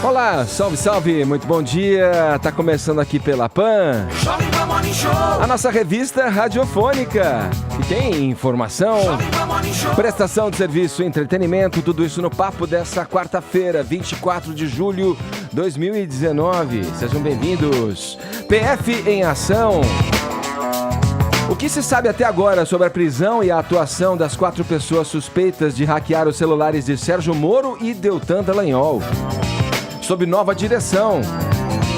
Olá, salve, salve, muito bom dia. Tá começando aqui pela PAN, a nossa revista radiofônica, que tem informação, prestação de serviço, entretenimento, tudo isso no papo dessa quarta-feira, 24 de julho de 2019. Sejam bem-vindos. PF em ação. O que se sabe até agora sobre a prisão e a atuação das 4 pessoas suspeitas de hackear os celulares de Sérgio Moro e Deltan Dallagnol? Sob nova direção.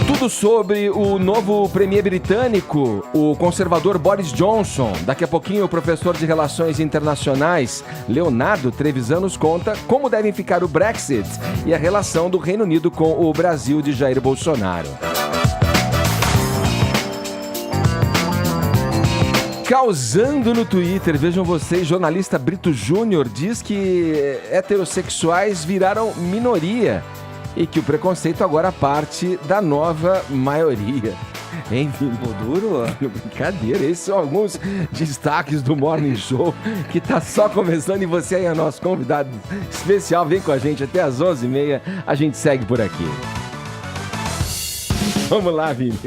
Tudo sobre o novo premier britânico, o conservador Boris Johnson. Daqui a pouquinho o professor de Relações Internacionais, Leonardo Trevisan, nos conta como devem ficar o Brexit e a relação do Reino Unido com o Brasil de Jair Bolsonaro. Causando no Twitter, vejam vocês, jornalista Brito Júnior diz que heterossexuais viraram minoria e que o preconceito agora parte da nova maioria. Enfim, duro? Brincadeira, esses são alguns destaques do Morning Show, que tá só começando, e você aí é nosso convidado especial. Vem com a gente até às 11h30, a gente segue por aqui. Vamos lá, Vini.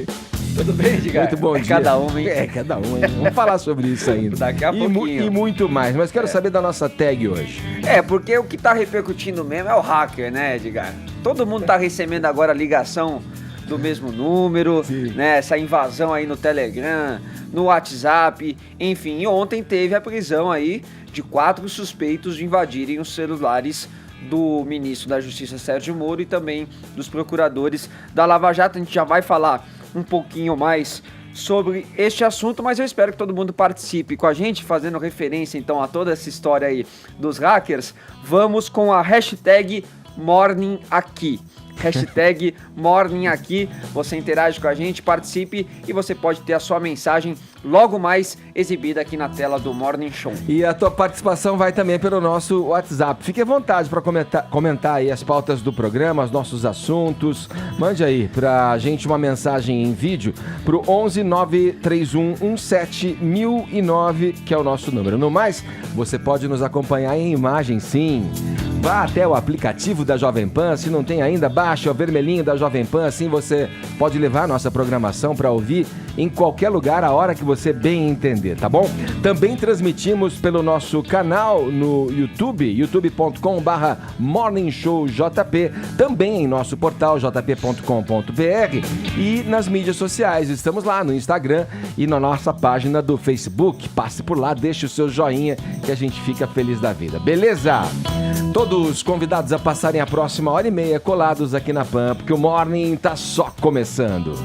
Tudo bem, Edgar? Muito bom dia. Cada um, hein? Cada um, hein? Vamos falar sobre isso ainda. Daqui a pouquinho. E muito mais, mas quero saber da nossa tag hoje. Porque o que tá repercutindo mesmo é o hacker, né, Edgar? Todo mundo tá recebendo agora ligação do mesmo número, né? Essa invasão aí no Telegram, no WhatsApp, enfim. E ontem teve a prisão aí de 4 suspeitos de invadirem os celulares do ministro da Justiça, Sérgio Moro, e também dos procuradores da Lava Jato. A gente já vai falar um pouquinho mais sobre este assunto, mas eu espero que todo mundo participe com a gente, fazendo referência então a toda essa história aí dos hackers. Vamos com a hashtag MorningAqui. Hashtag MorningAqui, você interage com a gente, participe e você pode ter a sua mensagem logo mais exibida aqui na tela do Morning Show. E a tua participação vai também pelo nosso WhatsApp. Fique à vontade para comentar aí as pautas do programa, os nossos assuntos. Mande aí pra gente uma mensagem em vídeo pro 11 931 17 1009, que é o nosso número. No mais, você pode nos acompanhar em imagem, sim. Vá até o aplicativo da Jovem Pan, se não tem ainda, baixe o vermelhinho da Jovem Pan, assim você pode levar a nossa programação para ouvir em qualquer lugar, a hora que você bem entender, tá bom? Também transmitimos pelo nosso canal no YouTube, youtube.com/morningshowjp, também em nosso portal jp.com.br e nas mídias sociais, estamos lá no Instagram e na nossa página do Facebook. Passe por lá, deixe o seu joinha que a gente fica feliz da vida, beleza? Todos convidados a passarem a próxima hora e meia colados aqui na PAN, porque o Morning tá só começando.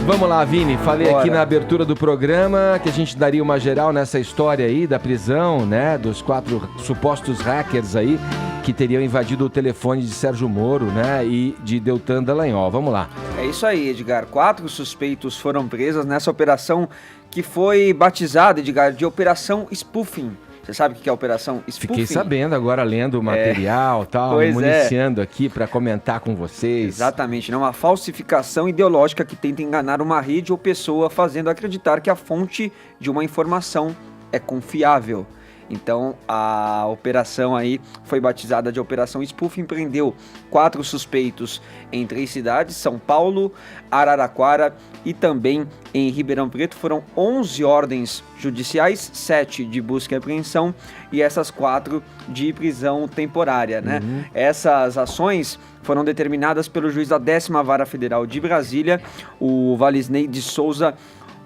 Vamos lá, Vini, falei aqui na abertura do programa que a gente daria uma geral nessa história aí da prisão, né, dos 4 supostos hackers aí que teriam invadido o telefone de Sérgio Moro, né, e de Deltan Dallagnol. Vamos lá. É isso aí, Edgar. 4 suspeitos foram presos nessa operação que foi batizada, Edgar, de Operação Spoofing. Você sabe o que é a Operação Spoofing? Fiquei sabendo agora, lendo o material e tal, municiando aqui para comentar com vocês. Exatamente, né? Uma falsificação ideológica que tenta enganar uma rede ou pessoa, fazendo acreditar que a fonte de uma informação é confiável. Então, a operação aí foi batizada de Operação Spoofing, prendeu 4 suspeitos em 3 cidades, São Paulo, Araraquara e também em Ribeirão Preto. Foram 11 ordens judiciais, 7 de busca e apreensão e essas 4 de prisão temporária, né? Essas ações foram determinadas pelo juiz da 10ª Vara Federal de Brasília, o Valisney de Souza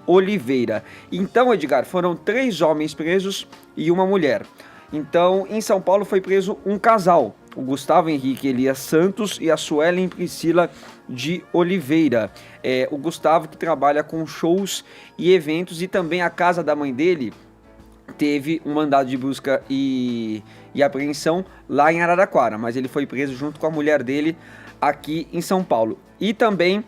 Oliveira. Então, Edgar, foram 3 homens presos e uma mulher. Então, em São Paulo foi preso um casal, o Gustavo Henrique Elias Santos e a Suelen Priscila de Oliveira. O Gustavo, que trabalha com shows e eventos, e também a casa da mãe dele teve um mandado de busca e apreensão lá em Araraquara, mas ele foi preso junto com a mulher dele aqui em São Paulo. E também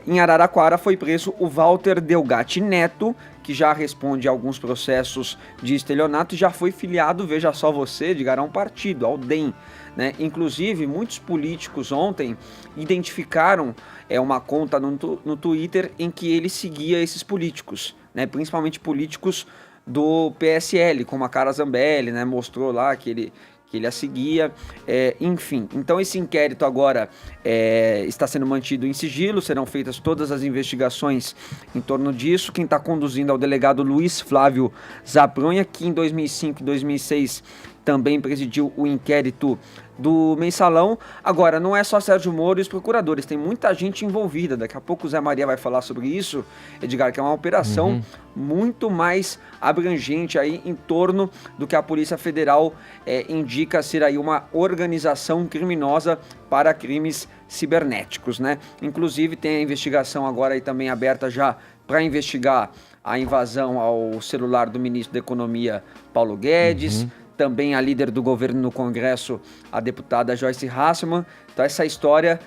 em Araraquara foi preso o Walter Delgatti Neto, que já responde a alguns processos de estelionato e já foi filiado, veja só você, Edgar, a um partido, ao DEM, né? Inclusive, muitos políticos ontem identificaram uma conta no Twitter em que ele seguia esses políticos, né? Principalmente políticos do PSL, como a Carla Zambelli, né? Mostrou lá que ele a seguia, enfim. Então esse inquérito agora está sendo mantido em sigilo, serão feitas todas as investigações em torno disso. Quem está conduzindo é o delegado Luiz Flávio Zapronha, que em 2005 e 2006 também presidiu o inquérito do Mensalão. Agora, não é só Sérgio Moro e os procuradores, tem muita gente envolvida. Daqui a pouco o Zé Maria vai falar sobre isso, Edgar, que é uma operação muito mais abrangente aí em torno do que a Polícia Federal indica ser aí uma organização criminosa para crimes cibernéticos, né? Inclusive tem a investigação agora aí também aberta já para investigar a invasão ao celular do ministro da Economia, Paulo Guedes, também a líder do governo no Congresso, a deputada Joyce Hasselmann. Então essa história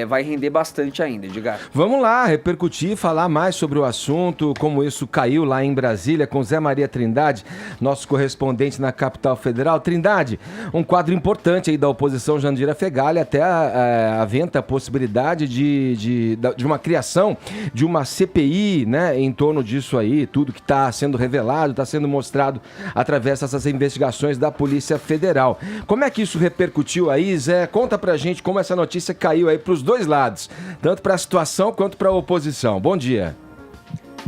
vai render bastante ainda, Edgar. Vamos lá, repercutir, falar mais sobre o assunto, como isso caiu lá em Brasília, com Zé Maria Trindade, nosso correspondente na capital federal. Trindade, um quadro importante aí da oposição Jandira Fegali, até aventa a possibilidade de uma criação de uma CPI, né, em torno disso aí, tudo que está sendo revelado, está sendo mostrado através dessas investigações da Polícia Federal. Como é que isso repercutiu aí, Zé? Conta pra gente como essa notícia caiu aí para os dois lados, tanto para a situação quanto para a oposição. Bom dia.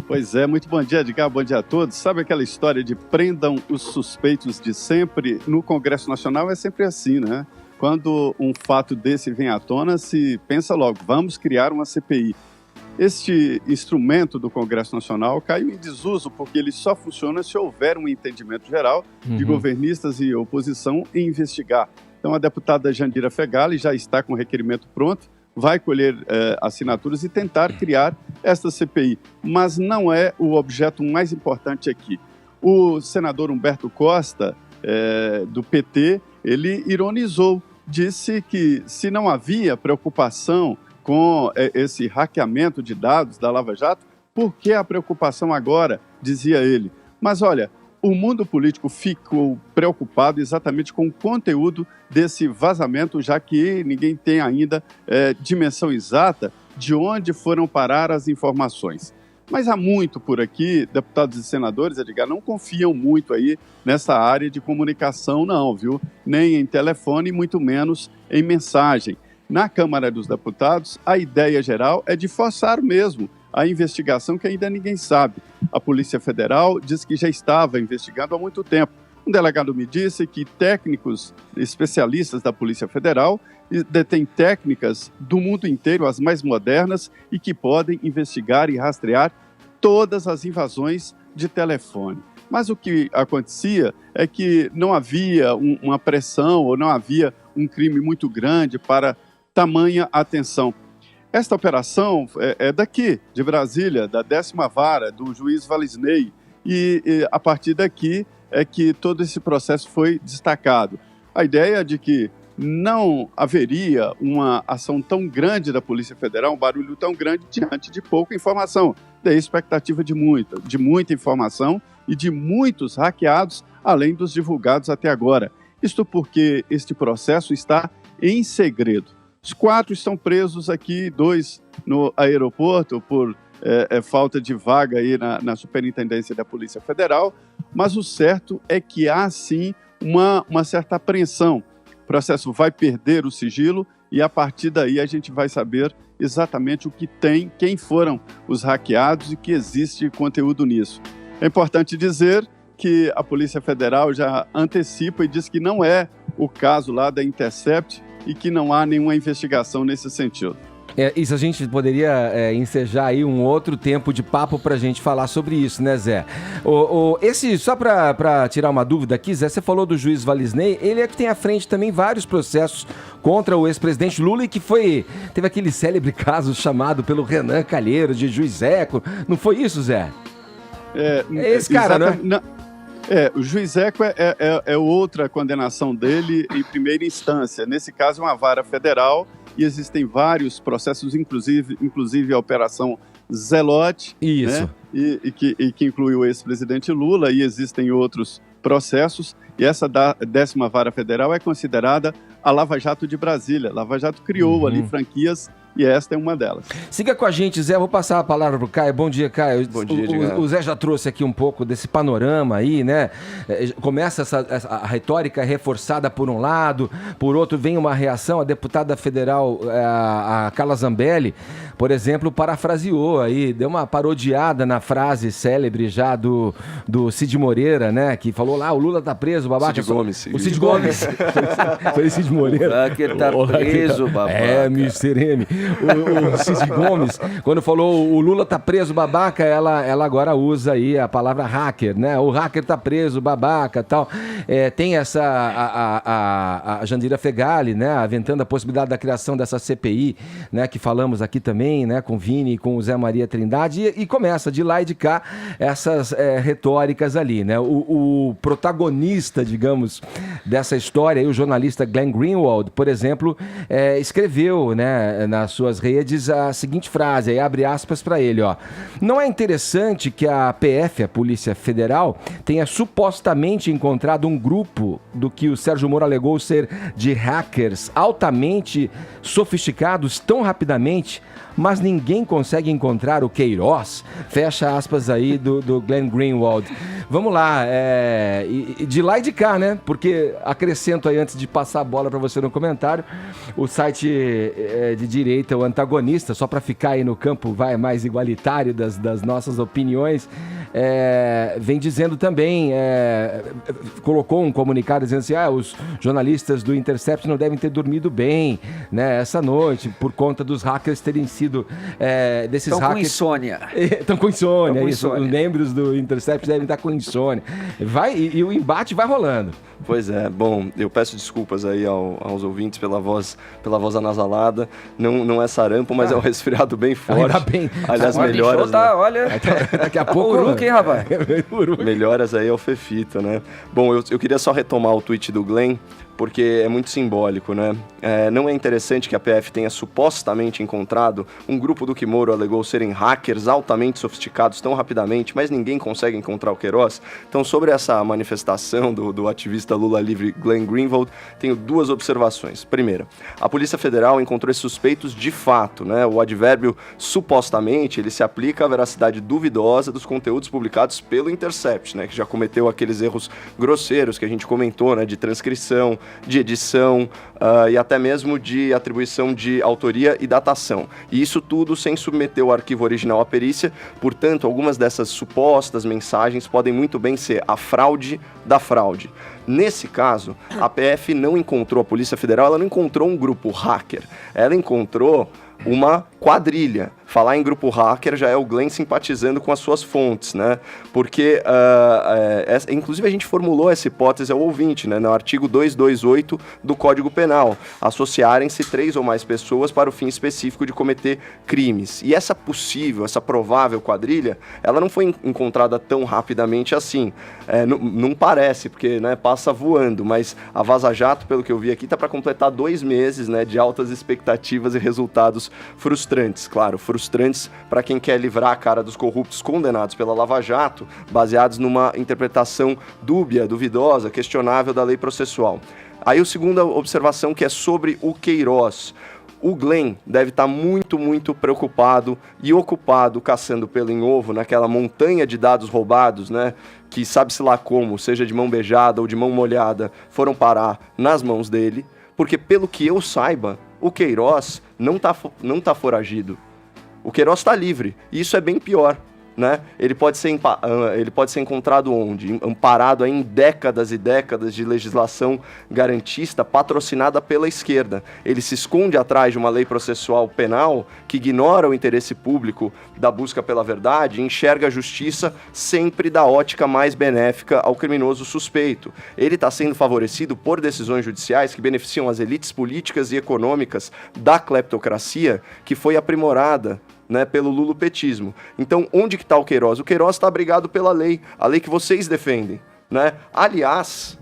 Pois é, muito bom dia, Edgar, bom dia a todos. Sabe aquela história de prendam os suspeitos de sempre? No Congresso Nacional é sempre assim, né? Quando um fato desse vem à tona, se pensa logo, vamos criar uma CPI. Este instrumento do Congresso Nacional caiu em desuso porque ele só funciona se houver um entendimento geral de governistas e oposição em investigar. Então, a deputada Jandira Fegali já está com o requerimento pronto, vai colher assinaturas e tentar criar esta CPI. Mas não é o objeto mais importante aqui. O senador Humberto Costa, do PT, ele ironizou, disse que se não havia preocupação com esse hackeamento de dados da Lava Jato, por que a preocupação agora, dizia ele. Mas olha, o mundo político ficou preocupado exatamente com o conteúdo desse vazamento, já que ninguém tem ainda dimensão exata de onde foram parar as informações. Mas há muito por aqui, deputados e senadores, Edgar, não confiam muito aí nessa área de comunicação não, viu? Nem em telefone, muito menos em mensagem. Na Câmara dos Deputados, a ideia geral é de forçar mesmo a investigação que ainda ninguém sabe. A Polícia Federal diz que já estava investigando há muito tempo. Um delegado me disse que técnicos especialistas da Polícia Federal detêm técnicas do mundo inteiro, as mais modernas, e que podem investigar e rastrear todas as invasões de telefone. Mas o que acontecia é que não havia uma pressão ou não havia um crime muito grande para tamanha atenção. Esta operação é daqui, de Brasília, da 10ª Vara, do juiz Valisney, e a partir daqui é que todo esse processo foi destacado. A ideia de que não haveria uma ação tão grande da Polícia Federal, um barulho tão grande diante de pouca informação, da expectativa de muita informação e de muitos hackeados, além dos divulgados até agora. Isto porque este processo está em segredo. Os 4 estão presos aqui, 2 no aeroporto por falta de vaga aí na Superintendência da Polícia Federal, mas o certo é que há sim uma certa apreensão. O processo vai perder o sigilo e a partir daí a gente vai saber exatamente o que tem, quem foram os hackeados e que existe conteúdo nisso. É importante dizer que a Polícia Federal já antecipa e diz que não é o caso lá da Intercept e que não há nenhuma investigação nesse sentido. Isso a gente poderia ensejar aí um outro tempo de papo pra gente falar sobre isso, né, Zé? Só pra tirar uma dúvida aqui, Zé, você falou do juiz Valisney, ele é que tem à frente também vários processos contra o ex-presidente Lula e que teve aquele célebre caso chamado pelo Renan Calheiros de juiz Eco, não foi isso, Zé? É esse cara, né? O juiz Eco é outra condenação dele em primeira instância. Nesse caso, é uma vara federal e existem vários processos, inclusive a Operação Zelote, isso, né? e que inclui o ex-presidente Lula, e existem outros processos. E essa 10ª Vara Federal é considerada a Lava Jato de Brasília. A Lava Jato criou ali franquias e esta é uma delas. Siga com a gente, Zé. Vou passar a palavra pro Caio. Bom dia, Caio. Bom dia, Edgar. O Zé já trouxe aqui um pouco desse panorama aí, né? Começa a retórica reforçada por um lado, por outro vem uma reação. A deputada federal, a Carla Zambelli, por exemplo, parafraseou aí, deu uma parodiada na frase célebre já do Cid Moreira, né? Que falou lá, o Lula tá preso, babaca. Cid Gomes. O Cid Gomes. Foi Cid Moreira. O hacker tá preso, babaca. É, Mr. M. O Cid Gomes, quando falou o Lula tá preso, babaca, ela agora usa aí a palavra hacker, né? O hacker tá preso, babaca e tal. Tem essa, a Jandira Fegali, né? Aventando a possibilidade da criação dessa CPI, né? Que falamos aqui também, né? Com o Vini e com o Zé Maria Trindade. E começa de lá e de cá essas retóricas ali, né? O protagonista, digamos, dessa história, aí, o jornalista Glenn Greenwald, por exemplo, escreveu, né, nas suas redes a seguinte frase, aí abre aspas para ele, ó. Não é interessante que a PF, a Polícia Federal, tenha supostamente encontrado um grupo do que o Sérgio Moro alegou ser de hackers altamente sofisticados tão rapidamente, mas ninguém consegue encontrar o Queiroz? Fecha aspas aí do Glenn Greenwald. Vamos lá, de lá e de cá, né? Porque acrescento aí, antes de passar a bola para você no comentário, o site de direita, o Antagonista, só para ficar aí no campo mais igualitário das nossas opiniões, vem dizendo também, colocou um comunicado dizendo assim, os jornalistas do Intercept não devem ter dormido bem, né, essa noite, por conta dos hackers terem sido desses Estão hackers... com insônia. Estão com insônia, Tão com isso. insônia. Os membros do Intercept devem estar com insônia. E o embate vai rolando. Pois é, bom, eu peço desculpas aí aos ouvintes pela voz anasalada. Não é sarampo, mas é um resfriado bem forte. Ainda bem. Aliás, Olha, melhoras, tá, né? olha. Daqui a pouco... Uruca, hein, rapaz? Melhoras aí ao Fefita, né? Bom, eu queria só retomar o tweet do Glenn, porque é muito simbólico, né? Não é interessante que a PF tenha supostamente encontrado um grupo do que Moro alegou serem hackers altamente sofisticados tão rapidamente, mas ninguém consegue encontrar o Queiroz? Então, sobre essa manifestação do ativista Lula Livre Glenn Greenwald, tenho duas observações. Primeira, a Polícia Federal encontrou esses suspeitos de fato, né? O advérbio supostamente, ele se aplica à veracidade duvidosa dos conteúdos publicados pelo Intercept, né? Que já cometeu aqueles erros grosseiros que a gente comentou, né? De transcrição, de edição e até mesmo de atribuição de autoria e datação. E isso tudo sem submeter o arquivo original à perícia. Portanto, algumas dessas supostas mensagens podem muito bem ser a fraude da fraude. Nesse caso, a PF não encontrou, a Polícia Federal, ela não encontrou um grupo hacker. Ela encontrou uma quadrilha. Falar em grupo hacker já é o Glenn simpatizando com as suas fontes, né? Porque, inclusive, a gente formulou essa hipótese ao ouvinte, né? No artigo 228 do Código Penal, associarem-se 3 ou mais pessoas para o fim específico de cometer crimes. E essa provável quadrilha, ela não foi encontrada tão rapidamente assim. Não parece, porque, né, passa voando, mas a Vaza Jato, pelo que eu vi aqui, está para completar 2 meses, né, de altas expectativas e resultados frustrantes, claro, frustrantes para quem quer livrar a cara dos corruptos condenados pela Lava Jato, baseados numa interpretação dúbia, duvidosa, questionável da lei processual. Aí a segunda observação, que é sobre o Queiroz. O Glenn deve estar muito, muito preocupado e ocupado caçando pelo em ovo naquela montanha de dados roubados, né? Que sabe-se lá como, seja de mão beijada ou de mão molhada, foram parar nas mãos dele, porque pelo que eu saiba, o Queiroz não tá foragido. O Queiroz está livre, e isso é bem pior, né? Ele pode ser encontrado onde? Amparado aí em décadas e décadas de legislação garantista patrocinada pela esquerda. Ele se esconde atrás de uma lei processual penal que ignora o interesse público da busca pela verdade e enxerga a justiça sempre da ótica mais benéfica ao criminoso suspeito. Ele está sendo favorecido por decisões judiciais que beneficiam as elites políticas e econômicas da cleptocracia, que foi aprimorada, né, pelo lulopetismo. Então, onde que está o Queiroz? O Queiroz está abrigado pela lei, a lei que vocês defendem, né? Aliás,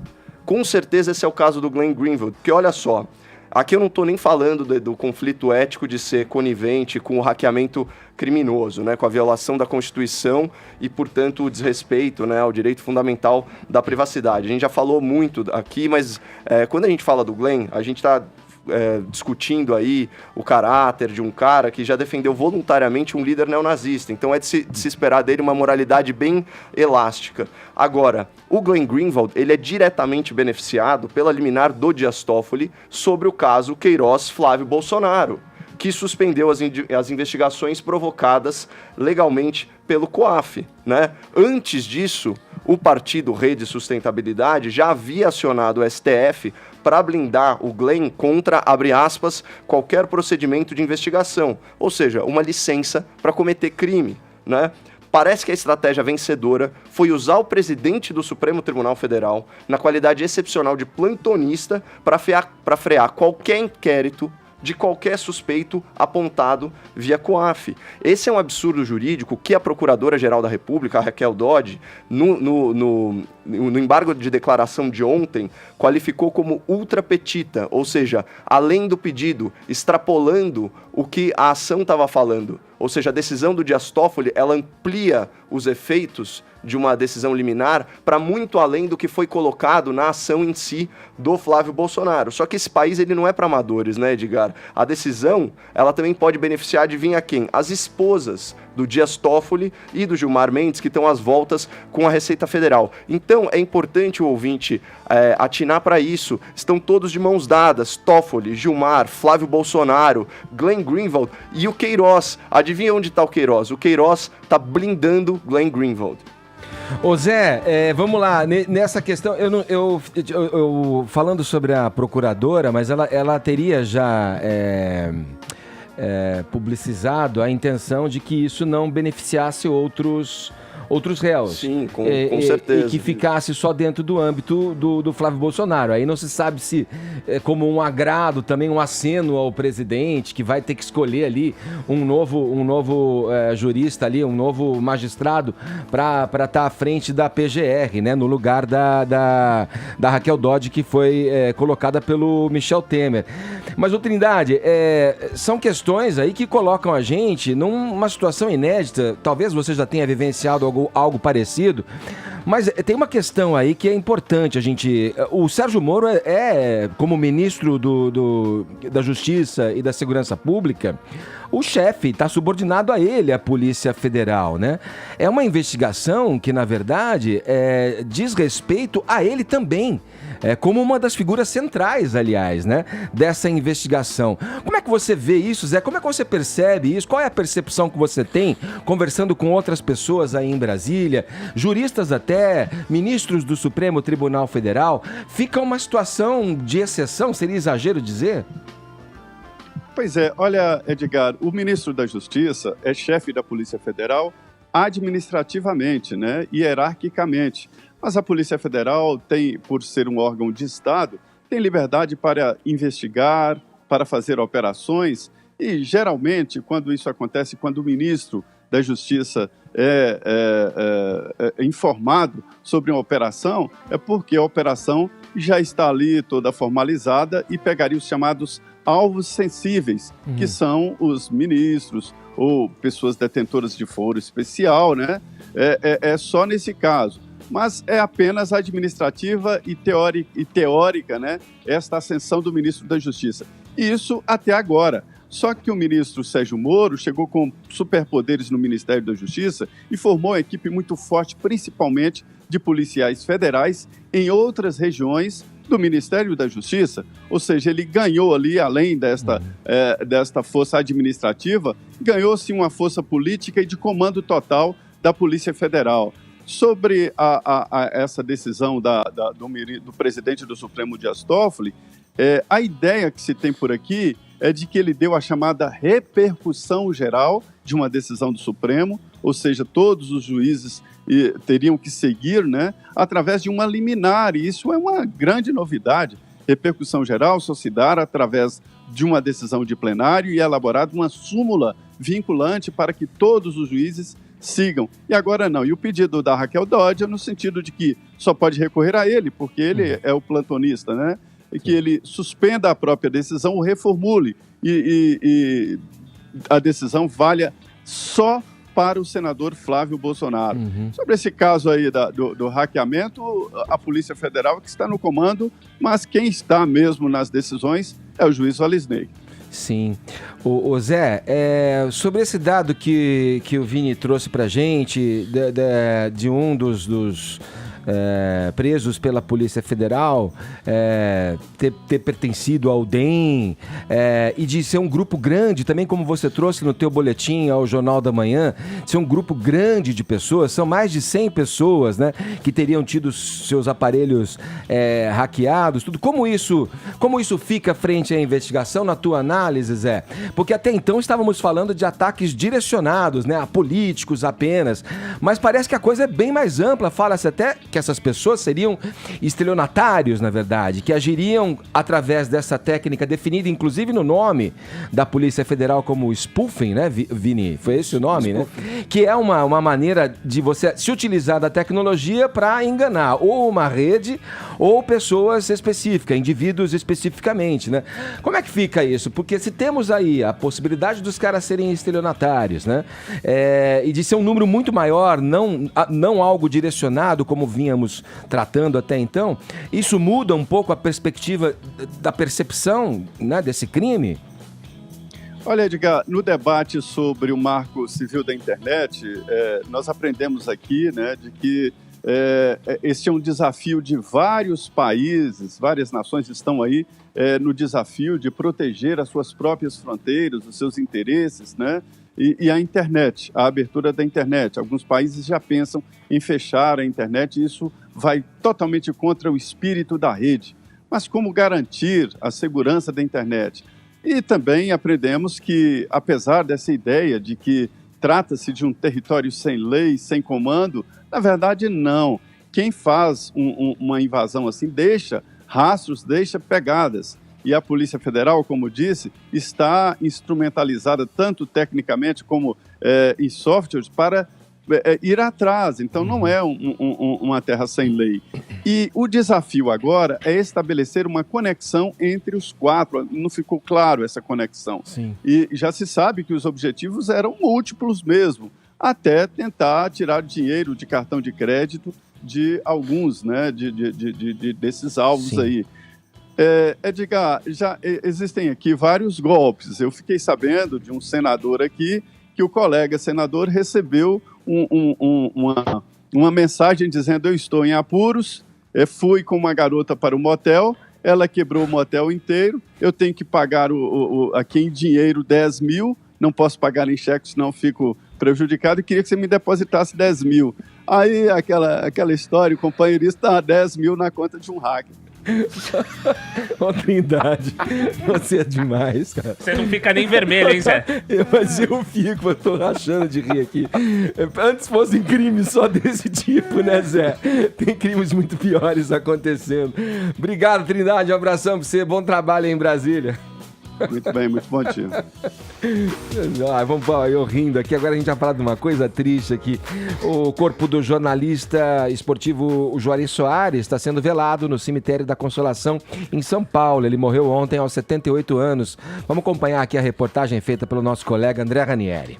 com certeza esse é o caso do Glenn Greenwald, porque olha só, aqui eu não estou nem falando do conflito ético de ser conivente com o hackeamento criminoso, né, com a violação da Constituição e, portanto, o desrespeito, né, ao direito fundamental da privacidade. A gente já falou muito aqui, mas quando a gente fala do Glenn, a gente está discutindo aí o caráter de um cara que já defendeu voluntariamente um líder neonazista. Então é de se esperar dele uma moralidade bem elástica. Agora, o Glenn Greenwald, ele é diretamente beneficiado pela liminar do Dias Toffoli sobre o caso Queiroz-Flávio Bolsonaro, que suspendeu as investigações provocadas legalmente pelo COAF, né? Antes disso, o partido Rede Sustentabilidade já havia acionado o STF para blindar o Glenn contra, abre aspas, qualquer procedimento de investigação, ou seja, uma licença para cometer crime, né? Parece que a estratégia vencedora foi usar o presidente do Supremo Tribunal Federal, na qualidade excepcional de plantonista, para frear qualquer inquérito de qualquer suspeito apontado via COAF. Esse é um absurdo jurídico que a Procuradora-Geral da República, a Raquel Dodge, no embargo de declaração de ontem, qualificou como ultrapetita, ou seja, além do pedido, extrapolando o que a ação estava falando. Ou seja, a decisão do Dias Toffoli, ela amplia os efeitos de uma decisão liminar para muito além do que foi colocado na ação em si do Flávio Bolsonaro. Só que esse país, ele não é para amadores, né, Edgar? A decisão, ela também pode beneficiar, adivinha quem? As esposas do Dias Toffoli e do Gilmar Mendes, que estão às voltas com a Receita Federal. Então, é importante o ouvinte atinar para isso. Estão todos de mãos dadas, Toffoli, Gilmar, Flávio Bolsonaro, Glenn Greenwald e o Queiroz. Adivinha onde está o Queiroz? O Queiroz está blindando Glenn Greenwald. Ô Zé, vamos lá, nessa questão, eu falando sobre a procuradora, mas ela teria já publicizado a intenção de que isso não beneficiasse outros réus. Sim, com certeza. E que ficasse só dentro do âmbito do Flávio Bolsonaro. Aí não se sabe se como um agrado, também um aceno ao presidente, que vai ter que escolher ali um novo jurista ali, um novo magistrado para estar à frente da PGR, né, no lugar da Raquel Dodge, que foi colocada pelo Michel Temer. Mas, ô Trindade, são questões aí que colocam a gente numa situação inédita. Talvez você já tenha vivenciado algo parecido, mas tem uma questão aí que é importante a gente... O Sérgio Moro como ministro da Justiça e da Segurança Pública, o chefe está subordinado a ele, a Polícia Federal, né? É uma investigação que, na verdade, diz respeito a ele também, como uma das figuras centrais, aliás, né, dessa investigação. Como é que você vê isso, Zé? Como é que você percebe isso? Qual é a percepção que você tem, conversando com outras pessoas aí em Brasília, juristas até, ministros do Supremo Tribunal Federal? Fica uma situação de exceção, seria exagero dizer? Pois é, olha, Edgar, o ministro da Justiça é chefe da Polícia Federal administrativamente, né, hierarquicamente. Mas a Polícia Federal tem, por ser um órgão de Estado, tem liberdade para investigar, para fazer operações e, geralmente, quando isso acontece, quando o ministro da Justiça é informado sobre uma operação, é porque a operação já está ali toda formalizada e pegaria os chamados alvos sensíveis, que são os ministros ou pessoas detentoras de foro especial, né? É só nesse caso. Mas é apenas administrativa e teórica, né, esta ascensão do ministro da Justiça. Isso até agora. Só que o ministro Sérgio Moro chegou com superpoderes no Ministério da Justiça e formou uma equipe muito forte, principalmente de policiais federais, em outras regiões do Ministério da Justiça. Ou seja, ele ganhou ali, além desta força administrativa, ganhou-se uma força política e de comando total da Polícia Federal. Sobre essa decisão do presidente do Supremo, Dias Toffoli, a ideia que se tem por aqui é de que ele deu a chamada repercussão geral de uma decisão do Supremo, ou seja, todos os juízes teriam que seguir, né, através de uma liminar, e isso é uma grande novidade. Repercussão geral só se dá através de uma decisão de plenário e é elaborada uma súmula vinculante para que todos os juízes sigam. E agora não. E o pedido da Raquel Dodge é no sentido de que só pode recorrer a ele, porque ele é o plantonista, né? E que ele suspenda a própria decisão, ou reformule, e a decisão valha só para o senador Flávio Bolsonaro. Sobre esse caso aí do hackeamento, a Polícia Federal que está no comando, mas quem está mesmo nas decisões é o juiz Valisney. Sim. O Zé, sobre esse dado que o Vini trouxe pra gente, de um dos presos pela Polícia Federal, ter pertencido ao DEM, e de ser um grupo grande, também como você trouxe no teu boletim ao Jornal da Manhã, ser um grupo grande de pessoas, são mais de 100 pessoas, né, que teriam tido seus aparelhos hackeados, tudo. Como isso fica frente à investigação, na tua análise, Zé? Porque até então estávamos falando de ataques direcionados, né, a políticos apenas, mas parece que a coisa é bem mais ampla. Fala-se até que essas pessoas seriam estelionatários, na verdade, que agiriam através dessa técnica definida, inclusive no nome da Polícia Federal como spoofing, né, Vini? Foi esse o nome, spoofing, né? Que é uma maneira de você se utilizar da tecnologia para enganar ou uma rede ou pessoas específicas, indivíduos especificamente, né? Como é que fica isso? Porque se temos aí a possibilidade dos caras serem estelionatários, né? E de ser um número muito maior, não algo direcionado como vínhamos tratando até então, isso muda um pouco a perspectiva da percepção, né, desse crime? Olha, Edgar, no debate sobre o marco civil da internet, nós aprendemos aqui, né, de que esse é um desafio de vários países, várias nações estão aí no desafio de proteger as suas próprias fronteiras, os seus interesses, né? E a internet, a abertura da internet. Alguns países já pensam em fechar a internet e isso vai totalmente contra o espírito da rede. Mas como garantir a segurança da internet? E também aprendemos que, apesar dessa ideia de que trata-se de um território sem lei, sem comando, na verdade não. Quem faz uma invasão assim deixa rastros, deixa pegadas. E a Polícia Federal, como disse, está instrumentalizada tanto tecnicamente como em softwares para ir atrás. Então não é uma terra sem lei. E o desafio agora é estabelecer uma conexão entre os quatro. Não ficou claro essa conexão. Sim. E já se sabe que os objetivos eram múltiplos mesmo, até tentar tirar dinheiro de cartão de crédito de alguns, né, desses alvos. Sim. Aí. Edgar, já existem aqui vários golpes. Eu fiquei sabendo de um senador aqui que o colega senador recebeu uma mensagem dizendo: eu estou em apuros, fui com uma garota para o motel, ela quebrou o motel inteiro, eu tenho que pagar aqui em dinheiro 10 mil, não posso pagar em cheque, senão fico prejudicado, e queria que você me depositasse 10 mil. Aí aquela história, o companheirista dá 10 mil na conta de um hacker. Ô, Trindade, você é demais, cara. Você não fica nem vermelho, hein, Zé? Mas eu fico, eu tô rachando de rir aqui. Antes fossem crimes só desse tipo, né, Zé? Tem crimes muito piores acontecendo. Obrigado, Trindade, um abração pra você, bom trabalho aí em Brasília. Muito bem, muito bom dia. Vamos, eu rindo aqui, agora a gente vai falar de uma coisa triste aqui. O corpo do jornalista esportivo Juarez Soares está sendo velado no cemitério da Consolação, em São Paulo. Ele morreu ontem aos 78 anos. Vamos acompanhar aqui a reportagem feita pelo nosso colega André Ranieri.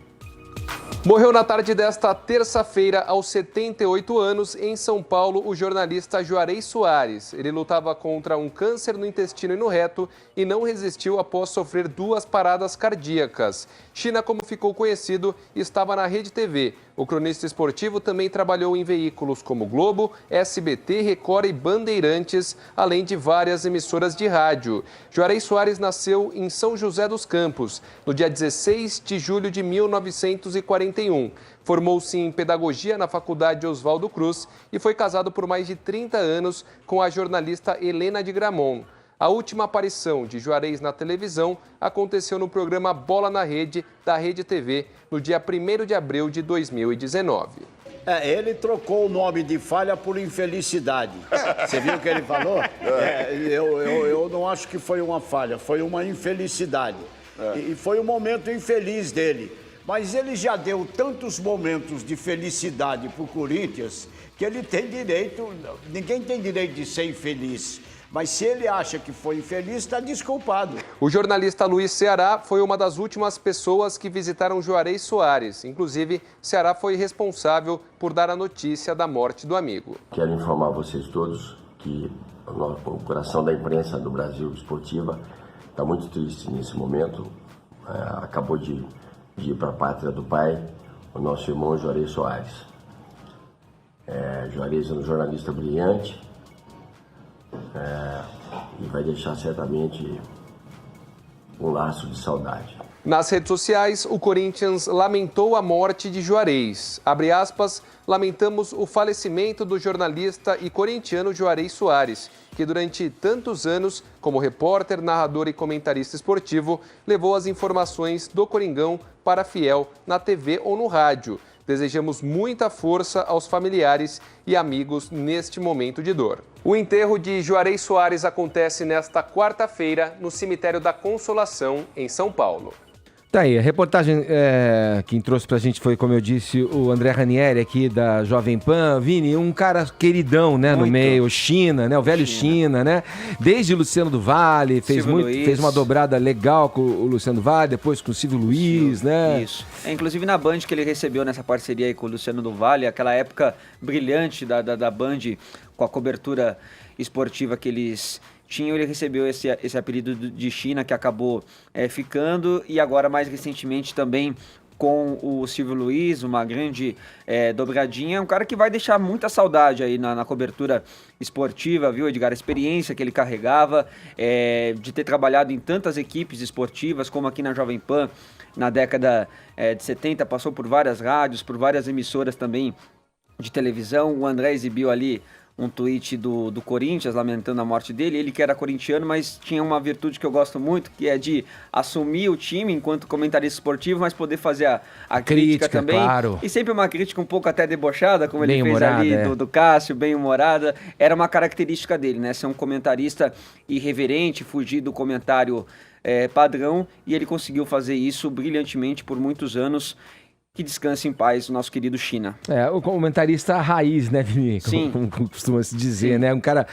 Morreu na tarde desta terça-feira, aos 78 anos, em São Paulo, o jornalista Juarez Soares. Ele lutava contra um câncer no intestino e no reto e não resistiu após sofrer 2 paradas cardíacas. China, como ficou conhecido, estava na Rede TV. O cronista esportivo também trabalhou em veículos como Globo, SBT, Record e Bandeirantes, além de várias emissoras de rádio. Juarez Soares nasceu em São José dos Campos, no dia 16 de julho de 1941. Formou-se em pedagogia na Faculdade Oswaldo Cruz e foi casado por mais de 30 anos com a jornalista Helena de Gramont. A última aparição de Juarez na televisão aconteceu no programa Bola na Rede, da Rede TV, no dia 1º de abril de 2019. Ele trocou o nome de falha por infelicidade. Você viu o que ele falou? Eu não acho que foi uma falha, foi uma infelicidade. E foi um momento infeliz dele. Mas ele já deu tantos momentos de felicidade para o Corinthians que ele tem direito, ninguém tem direito de ser infeliz. Mas se ele acha que foi infeliz, está desculpado. O jornalista Luiz Ceará foi uma das últimas pessoas que visitaram Juarez Soares. Inclusive, Ceará foi responsável por dar a notícia da morte do amigo. Quero informar vocês todos que o coração da imprensa do Brasil esportiva está muito triste nesse momento. Acabou de ir para a pátria do pai o nosso irmão Juarez Soares. Juarez é um jornalista brilhante e vai deixar certamente um laço de saudade. Nas redes sociais, o Corinthians lamentou a morte de Juarez. Abre aspas, lamentamos o falecimento do jornalista e corintiano Juarez Soares, que durante tantos anos, como repórter, narrador e comentarista esportivo, levou as informações do Coringão para a Fiel na TV ou no rádio. Desejamos muita força aos familiares e amigos neste momento de dor. O enterro de Juarez Soares acontece nesta quarta-feira no Cemitério da Consolação, em São Paulo. Tá aí, a reportagem quem trouxe pra gente foi, como eu disse, o André Ranieri aqui da Jovem Pan. Vini, um cara queridão, né, no meio, China, né, o velho China, né? Desde Luciano do Vale, fez uma dobrada legal com o Luciano do Vale, depois com o Silvio Luiz, né? Isso. Inclusive na Band que ele recebeu nessa parceria aí com o Luciano do Vale, aquela época brilhante da Band com a cobertura esportiva que eles tinham, ele recebeu esse apelido de China que acabou ficando, e agora mais recentemente também com o Silvio Luiz, uma grande dobradinha, um cara que vai deixar muita saudade aí na cobertura esportiva, viu, Edgar? A experiência que ele carregava, de ter trabalhado em tantas equipes esportivas, como aqui na Jovem Pan, na década de 70, passou por várias rádios, por várias emissoras também de televisão. O André exibiu ali um tweet do Corinthians lamentando a morte dele. Ele que era corintiano, mas tinha uma virtude que eu gosto muito, que é de assumir o time enquanto comentarista esportivo, mas poder fazer a crítica também. Claro. E sempre uma crítica um pouco até debochada, como ele fez ali do Cássio, bem humorada. Era uma característica dele, né? Ser um comentarista irreverente, fugir do comentário padrão, e ele conseguiu fazer isso brilhantemente por muitos anos. Que descanse em paz o nosso querido China. O comentarista raiz, né, Vini? Sim. Como costuma se dizer, né? Um cara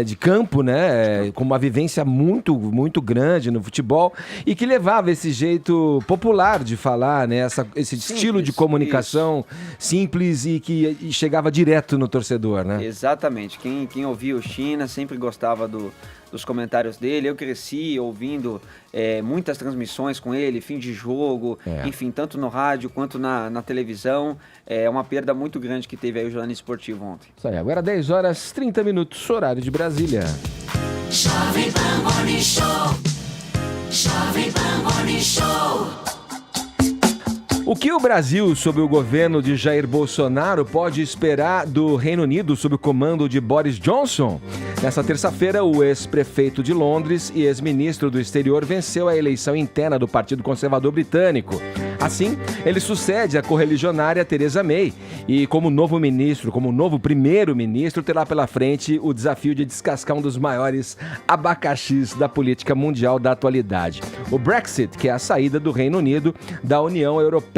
de campo, né? Com uma vivência muito, muito grande no futebol e que levava esse jeito popular de falar, né? Esse estilo de comunicação simples e que chegava direto no torcedor, né? Exatamente. Quem ouvia o China sempre gostava dos comentários dele. Eu cresci ouvindo muitas transmissões com ele, fim de jogo, enfim, tanto no rádio quanto na televisão. É uma perda muito grande que teve aí o jornalista esportivo ontem. Isso aí, agora 10 horas 30 minutos, horário de Brasília. Jovem Pan Morning Show. Jovem Pan Morning Show. O que o Brasil, sob o governo de Jair Bolsonaro, pode esperar do Reino Unido sob o comando de Boris Johnson? Nessa terça-feira, o ex-prefeito de Londres e ex-ministro do Exterior venceu a eleição interna do Partido Conservador Britânico. Assim, ele sucede a correligionária Theresa May e, como novo primeiro-ministro, terá pela frente o desafio de descascar um dos maiores abacaxis da política mundial da atualidade, o Brexit, que é a saída do Reino Unido da União Europeia.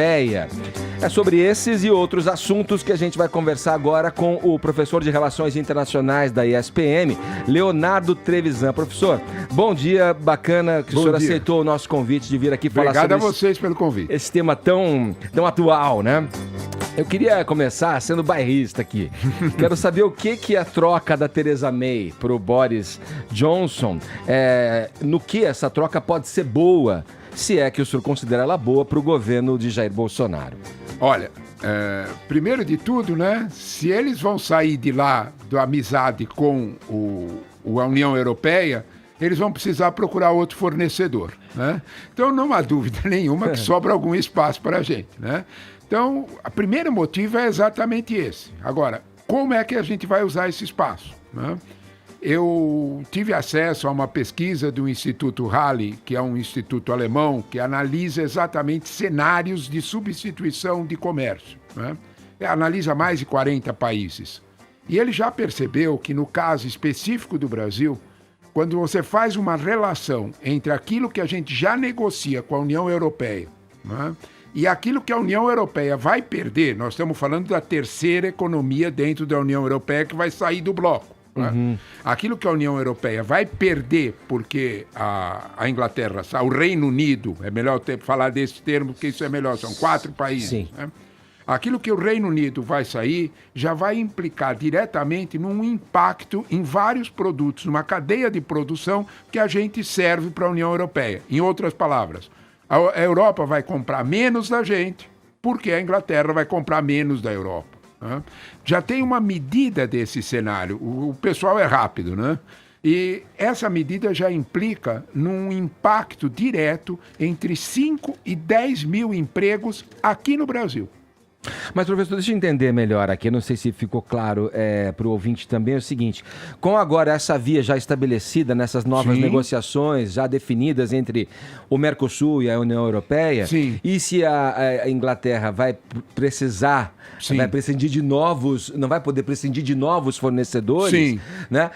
É sobre esses e outros assuntos que a gente vai conversar agora com o professor de Relações Internacionais da ESPM, Leonardo Trevisan. Professor, bom dia, bacana que o senhor aceitou o nosso convite de vir aqui falar sobre Obrigado a vocês pelo convite. Esse tema tão atual, né? Eu queria começar sendo bairrista aqui. Quero saber o que a troca da Theresa May para o Boris Johnson, no que essa troca pode ser boa, se é que o senhor considera ela boa para o governo de Jair Bolsonaro. Olha, primeiro de tudo, né? Se eles vão sair de lá da amizade com a União Europeia, eles vão precisar procurar outro fornecedor, né? Então não há dúvida nenhuma que sobra algum espaço para a gente, né? Então, o primeiro motivo é exatamente esse. Agora, como é que a gente vai usar esse espaço, né? Eu tive acesso a uma pesquisa do Instituto Halle, que é um instituto alemão, que analisa exatamente cenários de substituição de comércio, né? Analisa mais de 40 países. E ele já percebeu que, no caso específico do Brasil, quando você faz uma relação entre aquilo que a gente já negocia com a União Europeia, né, e aquilo que a União Europeia vai perder, nós estamos falando da terceira economia dentro da União Europeia que vai sair do bloco. Né? Aquilo que a União Europeia vai perder porque a Inglaterra, o Reino Unido, é melhor falar desse termo porque isso é melhor, são 4 países. Né? Aquilo que o Reino Unido vai sair já vai implicar diretamente num impacto em vários produtos, numa cadeia de produção que a gente serve para a União Europeia. Em outras palavras, a Europa vai comprar menos da gente, porque a Inglaterra vai comprar menos da Europa. Né? Já tem uma medida desse cenário, o pessoal é rápido, né? E essa medida já implica num impacto direto entre 5 e 10 mil empregos aqui no Brasil. Mas, professor, deixa eu entender melhor aqui, eu não sei se ficou claro para o ouvinte também, é o seguinte, com agora essa via já estabelecida nessas novas negociações já definidas entre o Mercosul e a União Europeia, e se a Inglaterra vai precisar, vai prescindir de novos, não vai poder prescindir de novos fornecedores, né?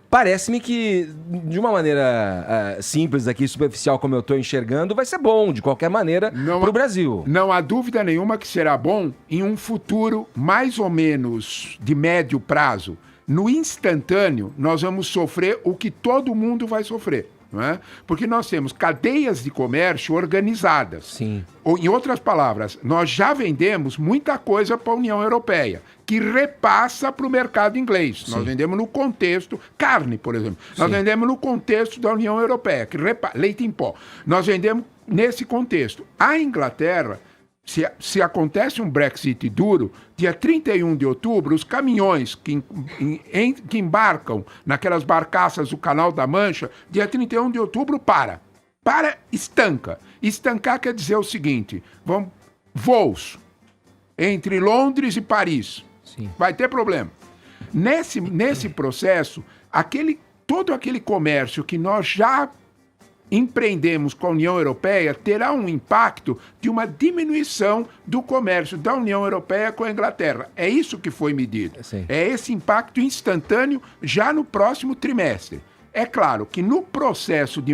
Parece-me que, de uma maneira simples aqui, superficial, como eu estou enxergando, vai ser bom, de qualquer maneira, para o Brasil. Não há dúvida nenhuma que será bom em um futuro mais ou menos de médio prazo. No instantâneo, nós vamos sofrer o que todo mundo vai sofrer. Não é? Porque nós temos cadeias de comércio organizadas. Sim. Ou, em outras palavras, nós já vendemos muita coisa para a União Europeia, que repassa para o mercado inglês. Sim. Nós vendemos no contexto, carne, por exemplo. Sim. Nós vendemos no contexto da União Europeia, que leite em pó. Nós vendemos nesse contexto. A Inglaterra, se acontece um Brexit duro, dia 31 de outubro, os caminhões que embarcam naquelas barcaças do Canal da Mancha, dia 31 de outubro estanca. Estancar quer dizer o seguinte, voos entre Londres e Paris. Sim. Vai ter problema. Nesse processo, todo aquele comércio que nós já empreendemos com a União Europeia terá um impacto de uma diminuição do comércio da União Europeia com a Inglaterra. É isso que foi medido. Sim. É esse impacto instantâneo já no próximo trimestre. É claro que no processo de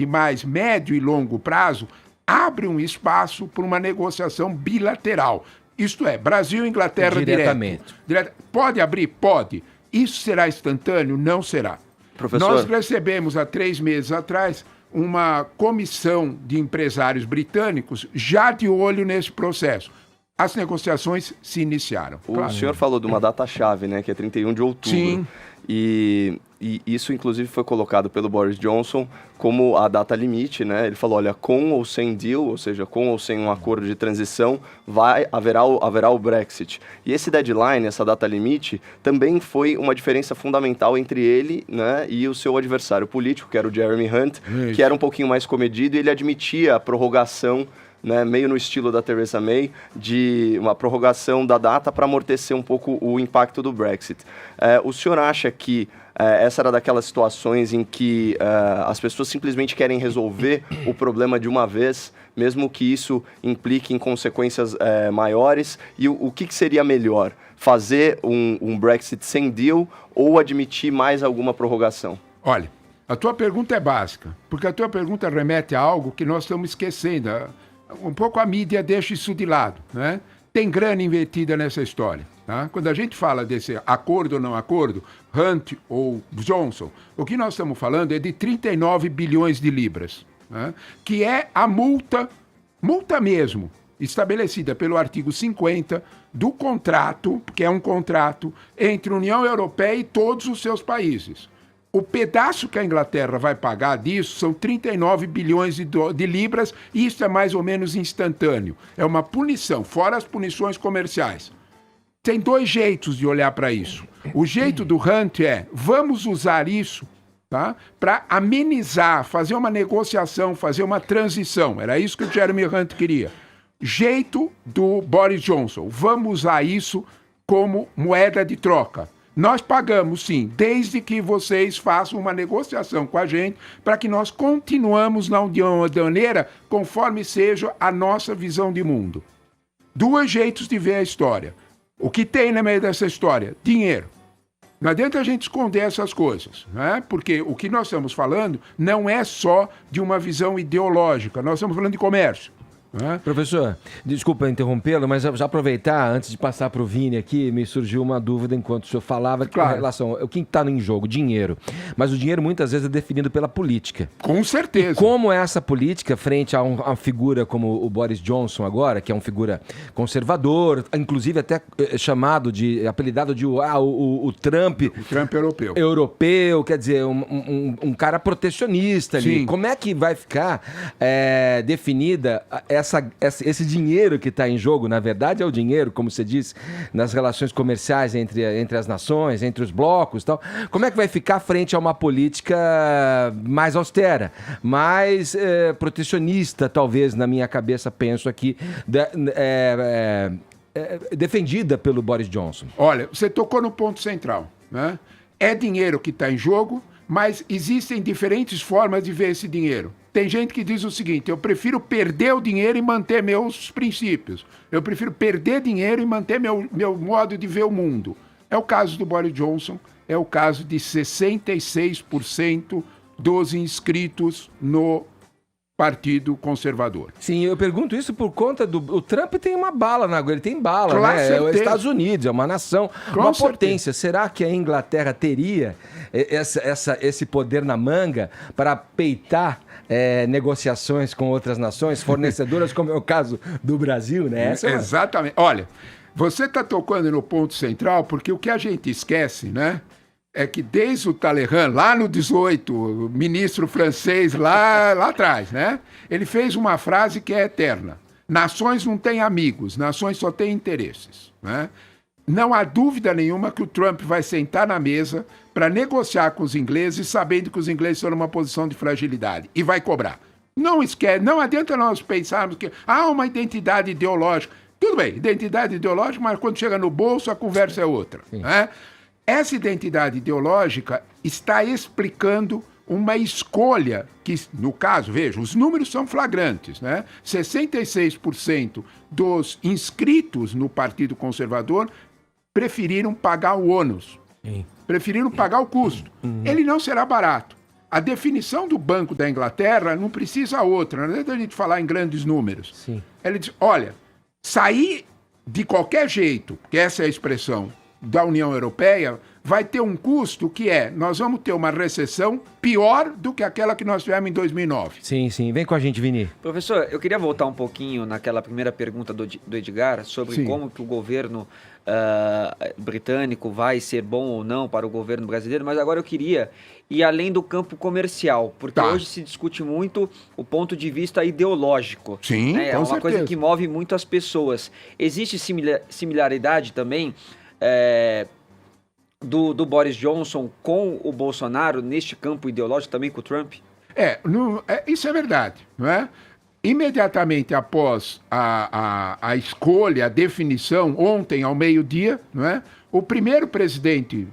mais médio e longo prazo, abre um espaço para uma negociação bilateral. Isto é, Brasil e Inglaterra direto. Pode abrir? Pode. Isso será instantâneo? Não será. Professor... Nós recebemos há 3 meses atrás uma comissão de empresários britânicos já de olho nesse processo. As negociações se iniciaram. O senhor falou de uma data-chave, né, que é 31 de outubro. Sim. E isso, inclusive, foi colocado pelo Boris Johnson como a data limite, né? Ele falou, olha, com ou sem deal, ou seja, com ou sem um acordo de transição, haverá o Brexit. E esse deadline, essa data limite, também foi uma diferença fundamental entre ele, né, e o seu adversário político, que era o Jeremy Hunt, que era um pouquinho mais comedido, e ele admitia a prorrogação, né, meio no estilo da Theresa May, de uma prorrogação da data para amortecer um pouco o impacto do Brexit. O senhor acha que essa era daquelas situações em que as pessoas simplesmente querem resolver o problema de uma vez, mesmo que isso implique em consequências maiores? E o que seria melhor? Fazer um Brexit sem deal ou admitir mais alguma prorrogação? Olha, a tua pergunta é básica, porque a tua pergunta remete a algo que nós estamos esquecendo. Um pouco a mídia deixa isso de lado, né? Tem grana investida nessa história. Tá? Quando a gente fala desse acordo ou não acordo, Hunt ou Johnson, o que nós estamos falando é de 39 bilhões de libras, né? Que é a multa mesmo, estabelecida pelo artigo 50 do contrato, que é um contrato entre a União Europeia e todos os seus países. O pedaço que a Inglaterra vai pagar disso são 39 bilhões de libras, e isso é mais ou menos instantâneo. É uma punição, fora as punições comerciais. Tem 2 jeitos de olhar para isso. O jeito do Hunt vamos usar isso, tá, para amenizar, fazer uma negociação, fazer uma transição. Era isso que o Jeremy Hunt queria. Jeito do Boris Johnson, vamos usar isso como moeda de troca. Nós pagamos, sim, desde que vocês façam uma negociação com a gente para que nós continuemos na União Aduaneira conforme seja a nossa visão de mundo. 2 jeitos de ver a história. O que tem no meio dessa história? Dinheiro. Não adianta a gente esconder essas coisas, né? Porque o que nós estamos falando não é só de uma visão ideológica, nós estamos falando de comércio. Né? Professor, desculpa interrompê-lo, mas já aproveitar, antes de passar para o Vini aqui, me surgiu uma dúvida enquanto o senhor falava com relação ao que está em jogo, dinheiro. Mas o dinheiro muitas vezes é definido pela política. Com certeza. E como é essa política frente a uma figura como o Boris Johnson agora, que é uma figura conservador, inclusive até apelidado de o Trump... O Trump europeu. Europeu, quer dizer, um cara protecionista ali. Sim. Como é que vai ficar definida esse dinheiro que está em jogo? Na verdade, é o dinheiro, como você disse, nas relações comerciais entre as nações, entre os blocos e tal. Como é que vai ficar frente a uma política mais austera, mais protecionista, talvez, na minha cabeça, penso aqui, defendida pelo Boris Johnson? Olha, você tocou no ponto central, né? É dinheiro que está em jogo, mas existem diferentes formas de ver esse dinheiro. Tem gente que diz o seguinte: eu prefiro perder o dinheiro e manter meus princípios. Eu prefiro perder dinheiro e manter meu modo de ver o mundo. É o caso do Boris Johnson, é o caso de 66% dos inscritos no Partido Conservador. Sim, eu pergunto isso por conta o Trump tem uma bala na agulha, ele tem bala, Com né? certeza. É os Estados Unidos, é uma nação, Com uma certeza. potência. Será que a Inglaterra teria esse poder na manga para peitar negociações com outras nações, fornecedoras, como é o caso do Brasil, né? Exatamente. Olha, você está tocando no ponto central, porque o que a gente esquece, né? É que desde o Talleyrand, lá no 18, o ministro francês lá atrás, né? Ele fez uma frase que é eterna: nações não têm amigos, nações só têm interesses, né? Não há dúvida nenhuma que o Trump vai sentar na mesa para negociar com os ingleses, sabendo que os ingleses estão numa posição de fragilidade, e vai cobrar. Não esquece, não adianta nós pensarmos que há uma identidade ideológica. Tudo bem, identidade ideológica, mas quando chega no bolso a conversa é outra, né? Essa identidade ideológica está explicando uma escolha que, no caso, veja, os números são flagrantes, né? 66% dos inscritos no Partido Conservador preferiram pagar o ônus, preferiram pagar o custo. Ele não será barato. A definição do Banco da Inglaterra não precisa outra, não é da gente falar em grandes números. Sim. Ele diz, olha, sair de qualquer jeito, que essa é a expressão, da União Europeia, vai ter um custo que nós vamos ter uma recessão pior do que aquela que nós tivemos em 2009. Sim, sim. Vem com a gente, Vini. Professor, eu queria voltar um pouquinho naquela primeira pergunta do Edgar sobre como que o governo britânico vai ser bom ou não para o governo brasileiro, mas agora eu queria ir além do campo comercial, porque hoje se discute muito o ponto de vista ideológico. Sim, né? É uma coisa que move muito as pessoas. Existe similaridade também do Boris Johnson com o Bolsonaro neste campo ideológico, também com o Trump? Isso é verdade, não é? Imediatamente após a escolha, a definição, ontem ao meio-dia, não é? O primeiro presidente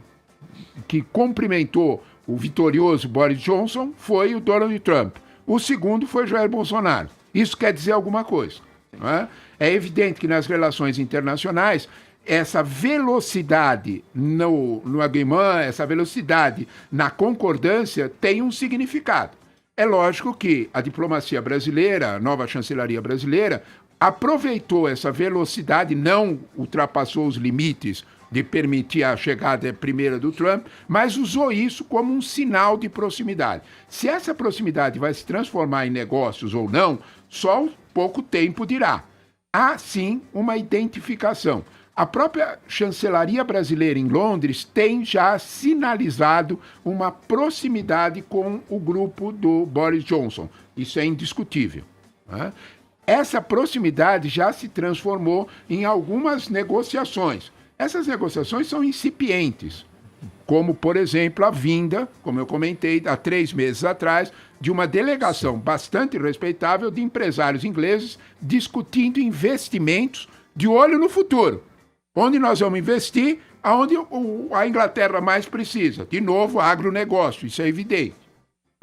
que cumprimentou o vitorioso Boris Johnson foi o Donald Trump. O segundo foi Jair Bolsonaro. Isso quer dizer alguma coisa, não é? É evidente que nas relações internacionais essa velocidade no agreement, essa velocidade na concordância tem um significado. É lógico que a diplomacia brasileira, a nova chancelaria brasileira, aproveitou essa velocidade, não ultrapassou os limites de permitir a chegada primeira do Trump, mas usou isso como um sinal de proximidade. Se essa proximidade vai se transformar em negócios ou não, só pouco tempo dirá. Há, sim, uma identificação. A própria chancelaria brasileira em Londres tem já sinalizado uma proximidade com o grupo do Boris Johnson. Isso é indiscutível, né? Essa proximidade já se transformou em algumas negociações. Essas negociações são incipientes, como, por exemplo, a vinda, como eu comentei, há 3 meses atrás, de uma delegação bastante respeitável de empresários ingleses discutindo investimentos de olho no futuro. Onde nós vamos investir, aonde a Inglaterra mais precisa. De novo, agronegócio, isso é evidente.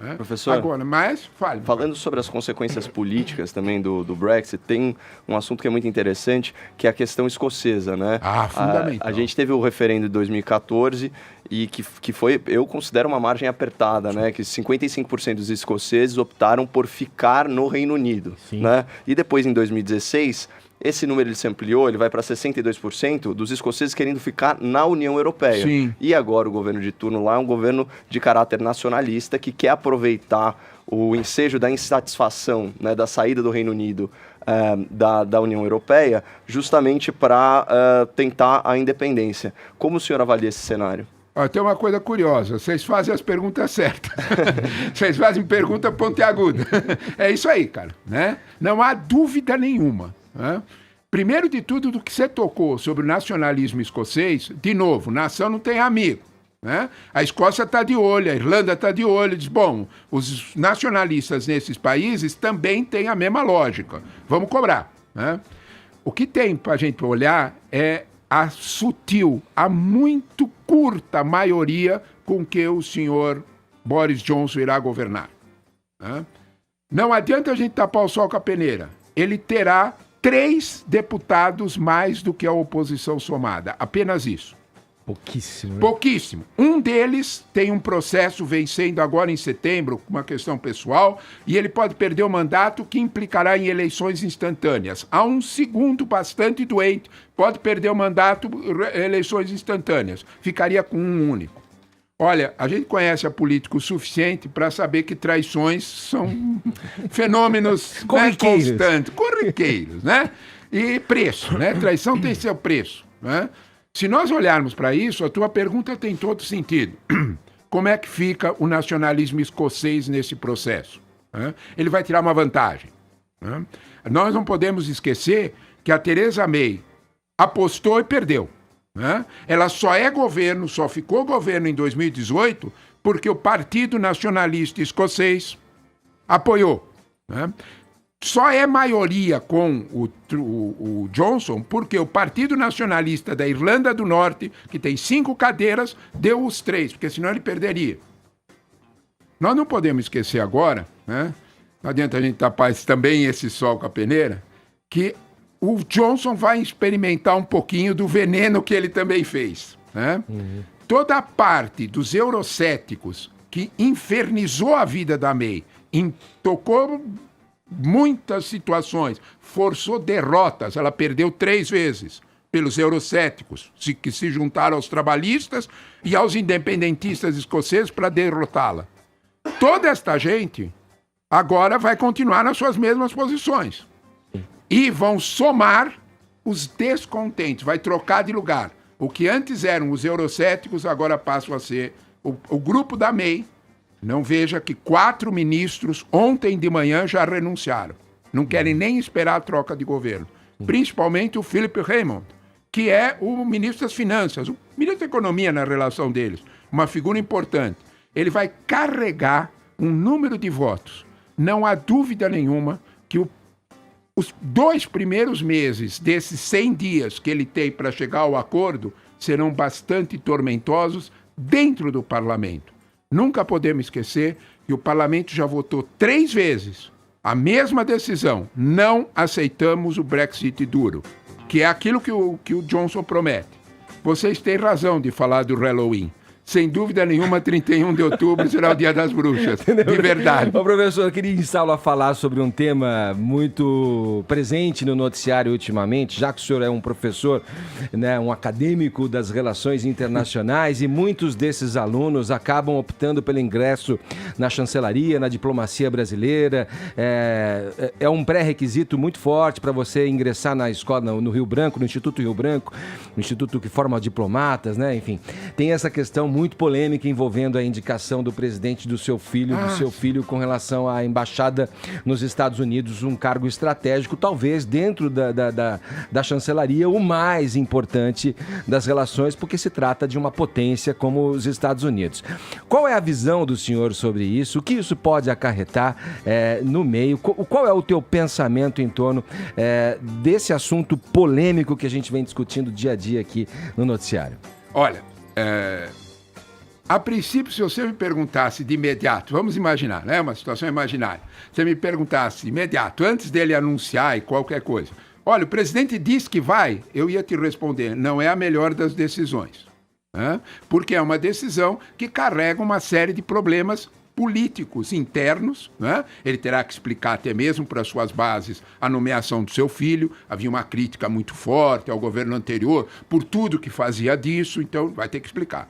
Né? Professor, agora, mas fale. Falando sobre as consequências políticas também do Brexit, tem um assunto que é muito interessante, que é a questão escocesa, né? Fundamental. A gente teve o referendo de 2014 e que foi, eu considero uma margem apertada, né? Que 55% dos escoceses optaram por ficar no Reino Unido, né? E depois, em 2016... esse número ele se ampliou, ele vai para 62% dos escoceses querendo ficar na União Europeia. Sim. E agora o governo de turno lá é um governo de caráter nacionalista que quer aproveitar o ensejo da insatisfação, né, da saída do Reino Unido da União Europeia, justamente para tentar a independência. Como o senhor avalia esse cenário? Tem uma coisa curiosa, vocês fazem as perguntas certas. Vocês fazem pergunta pontiaguda. É isso aí, cara. Né? Não há dúvida nenhuma. Né? Primeiro de tudo, do que você tocou sobre o nacionalismo escocês, de novo, nação não tem amigo. Né? A Escócia está de olho, a Irlanda está de olho, diz, bom, os nacionalistas nesses países também têm a mesma lógica, vamos cobrar. Né? O que tem para a gente olhar é a sutil, a muito curta maioria com que o senhor Boris Johnson irá governar. Né? Não adianta a gente tapar o sol com a peneira, ele terá 3 deputados mais do que a oposição somada. Apenas isso. Pouquíssimo. Né? Pouquíssimo. Um deles tem um processo vencendo agora em setembro, uma questão pessoal, e ele pode perder o mandato, que implicará em eleições instantâneas. Há um segundo bastante doente, pode perder o mandato, eleições instantâneas. Ficaria com um único. Olha, a gente conhece a política o suficiente para saber que traições são fenômenos constantes, corriqueiros, né? E preço, né? Traição tem seu preço, né? Se nós olharmos para isso, a tua pergunta tem todo sentido. Como é que fica o nacionalismo escocês nesse processo? Né? Ele vai tirar uma vantagem. Né? Nós não podemos esquecer que a Theresa May apostou e perdeu. Né? Ela só é governo, só ficou governo em 2018 porque o Partido Nacionalista Escocês apoiou. Né? Só é maioria com o Johnson porque o Partido Nacionalista da Irlanda do Norte, que tem 5 cadeiras, deu os 3, porque senão ele perderia. Nós não podemos esquecer agora, né? Não adianta a gente tapar também esse sol com a peneira, que o Johnson vai experimentar um pouquinho do veneno que ele também fez. Né? Toda a parte dos eurocéticos que infernizou a vida da May, tocou muitas situações, forçou derrotas, ela perdeu 3 vezes pelos eurocéticos, que se juntaram aos trabalhistas e aos independentistas escoceses para derrotá-la. Toda esta gente agora vai continuar nas suas mesmas posições. E vão somar os descontentes, vai trocar de lugar. O que antes eram os eurocéticos, agora passam a ser o grupo da May. Não veja que 4 ministros ontem de manhã já renunciaram. Não querem nem esperar a troca de governo. Principalmente o Philip Hammond, que é o ministro das Finanças, o ministro da Economia na relação deles. Uma figura importante. Ele vai carregar um número de votos. Não há dúvida nenhuma que os 2 primeiros meses desses 100 dias que ele tem para chegar ao acordo serão bastante tormentosos dentro do parlamento. Nunca podemos esquecer que o parlamento já votou 3 vezes a mesma decisão. Não aceitamos o Brexit duro, que é aquilo que o Johnson promete. Vocês têm razão de falar do Halloween. Sem dúvida nenhuma, 31 de outubro será o Dia das Bruxas, de verdade. Ô, professor, eu queria instar-lo a falar sobre um tema muito presente no noticiário ultimamente, já que o senhor é um professor, né, um acadêmico das relações internacionais, e muitos desses alunos acabam optando pelo ingresso na chancelaria, na diplomacia brasileira. É um pré-requisito muito forte para você ingressar na escola no Rio Branco, no Instituto Rio Branco, no instituto que forma diplomatas, né? Enfim, tem essa questão muito polêmica envolvendo a indicação do presidente do seu filho com relação à embaixada nos Estados Unidos, um cargo estratégico, talvez dentro da chancelaria, o mais importante das relações, porque se trata de uma potência como os Estados Unidos. Qual é a visão do senhor sobre isso? O que isso pode acarretar no meio? Qual é o teu pensamento em torno desse assunto polêmico que a gente vem discutindo dia a dia aqui no noticiário? Olha, A princípio, se você me perguntasse de imediato, vamos imaginar, né? Uma situação imaginária. Se me perguntasse de imediato, antes dele anunciar e qualquer coisa, olha, o presidente disse que vai, eu ia te responder, não é a melhor das decisões. Né? Porque é uma decisão que carrega uma série de problemas políticos internos, né? Ele terá que explicar até mesmo para suas bases a nomeação do seu filho. Havia uma crítica muito forte ao governo anterior por tudo que fazia disso, então vai ter que explicar.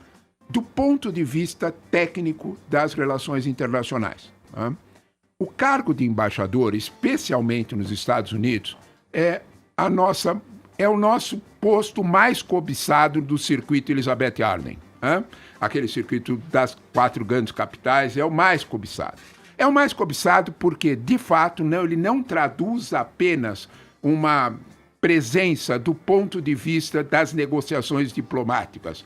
Do ponto de vista técnico das relações internacionais, né? O cargo de embaixador, especialmente nos Estados Unidos, é o nosso posto mais cobiçado do circuito Elizabeth Arden. Né? Aquele circuito das 4 grandes capitais é o mais cobiçado. É o mais cobiçado porque, de fato, ele não traduz apenas uma presença do ponto de vista das negociações diplomáticas.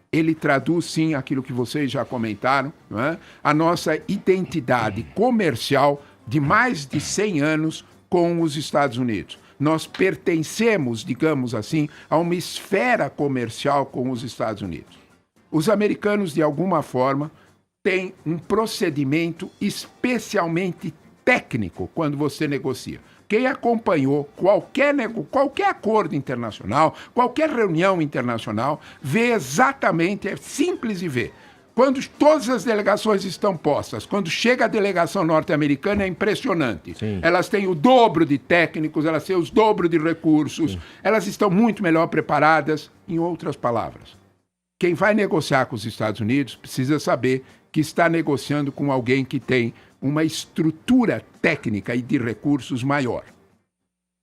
Ele traduz, sim, aquilo que vocês já comentaram, não é? A nossa identidade comercial de mais de 100 anos com os Estados Unidos. Nós pertencemos, digamos assim, a uma esfera comercial com os Estados Unidos. Os americanos, de alguma forma, têm um procedimento especialmente técnico quando você negocia. Quem acompanhou qualquer acordo internacional, qualquer reunião internacional, vê exatamente, é simples de ver. Quando todas as delegações estão postas, quando chega a delegação norte-americana, é impressionante. Sim. Elas têm o dobro de técnicos, elas têm o dobro de recursos, sim, elas estão muito melhor preparadas. Em outras palavras, quem vai negociar com os Estados Unidos precisa saber que está negociando com alguém que tem uma estrutura técnica e de recursos maior.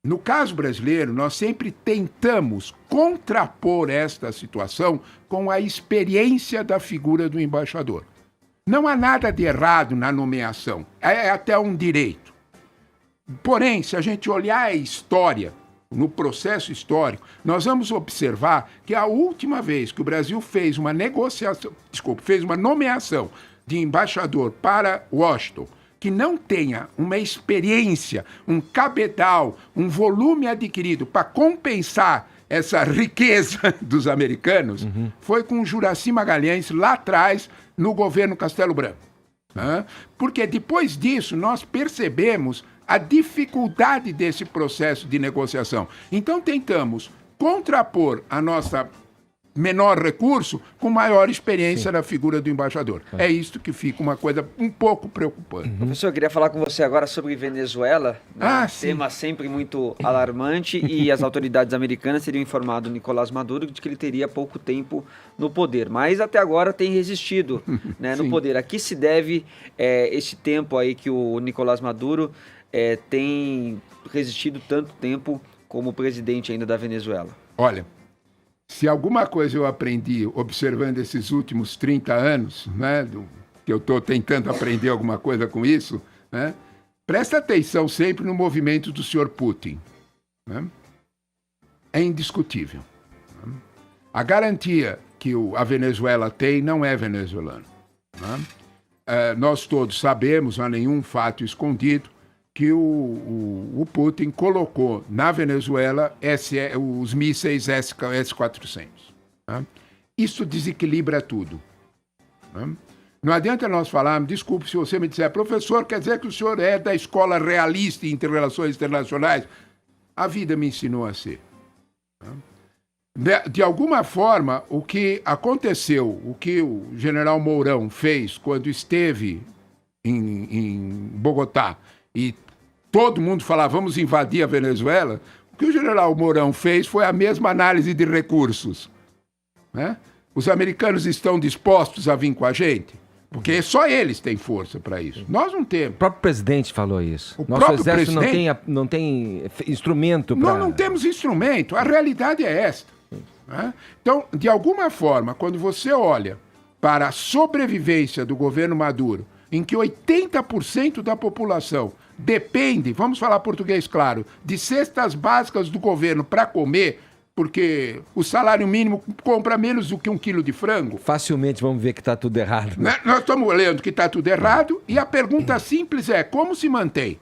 No caso brasileiro, nós sempre tentamos contrapor esta situação com a experiência da figura do embaixador. Não há nada de errado na nomeação, é até um direito. Porém, se a gente olhar a história, no processo histórico, nós vamos observar que a última vez que o Brasil fez uma nomeação de embaixador para Washington, que não tenha uma experiência, um cabedal, um volume adquirido para compensar essa riqueza dos americanos, foi com o Juracy Magalhães lá atrás, no governo Castelo Branco. Porque depois disso nós percebemos a dificuldade desse processo de negociação. Então tentamos contrapor a nossa menor recurso com maior experiência na figura do embaixador. É isso que fica uma coisa um pouco preocupante. Professor, eu queria falar com você agora sobre Venezuela, né? Tema sempre muito alarmante, e as autoridades americanas teriam informado o Nicolás Maduro de que ele teria pouco tempo no poder, mas até agora tem resistido, né, no poder. A que se deve esse tempo aí que o Nicolás Maduro tem resistido tanto tempo como presidente ainda da Venezuela? Olha, se alguma coisa eu aprendi observando esses últimos 30 anos, né, que eu estou tentando aprender alguma coisa com isso, né, presta atenção sempre no movimento do senhor Putin. Né? É indiscutível. Né? A garantia que a Venezuela tem não é venezuelana. Né? Nós todos sabemos, não há nenhum fato escondido, que o Putin colocou na Venezuela os mísseis S-400. Né? Isso desequilibra tudo. Né? Não adianta nós falarmos, desculpe se você me disser, professor, quer dizer que o senhor é da escola realista em relações internacionais? A vida me ensinou a ser. Né? De alguma forma, o que aconteceu, o que o general Mourão fez quando esteve em Bogotá, e todo mundo falava, vamos invadir a Venezuela, o que o general Mourão fez foi a mesma análise de recursos. Né? Os americanos estão dispostos a vir com a gente? Porque só eles têm força para isso. Nós não temos. O próprio presidente falou isso. Nosso exército não tem instrumento para... Nós não temos instrumento. A realidade é esta. Né? Então, de alguma forma, quando você olha para a sobrevivência do governo Maduro, em que 80% da população depende, vamos falar português claro, de cestas básicas do governo para comer, porque o salário mínimo compra menos do que 1 quilo de frango. Facilmente vamos ver que está tudo errado. Né? Nós estamos lendo que está tudo errado, e a pergunta simples é, como se mantém?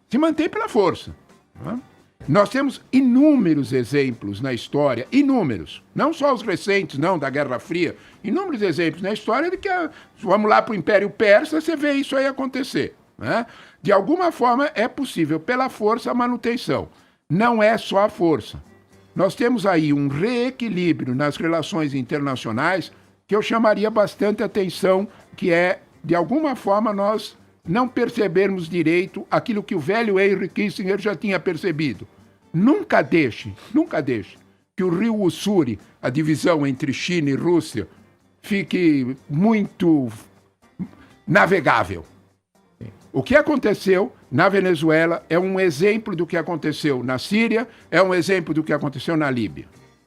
Se mantém pela força. Né? Nós temos inúmeros exemplos na história, inúmeros, não só os recentes, não, da Guerra Fria, inúmeros exemplos na história de que, vamos lá para o Império Persa, você vê isso aí acontecer. Né? De alguma forma é possível, pela força, a manutenção. Não é só a força. Nós temos aí um reequilíbrio nas relações internacionais que eu chamaria bastante atenção, que é, de alguma forma, nós não percebermos direito aquilo que o velho Henry Kissinger já tinha percebido. Nunca deixe que o rio Ussuri, a divisão entre China e Rússia, fique muito navegável. O que aconteceu na Venezuela é um exemplo do que aconteceu na Síria, é um exemplo do que aconteceu na Líbia.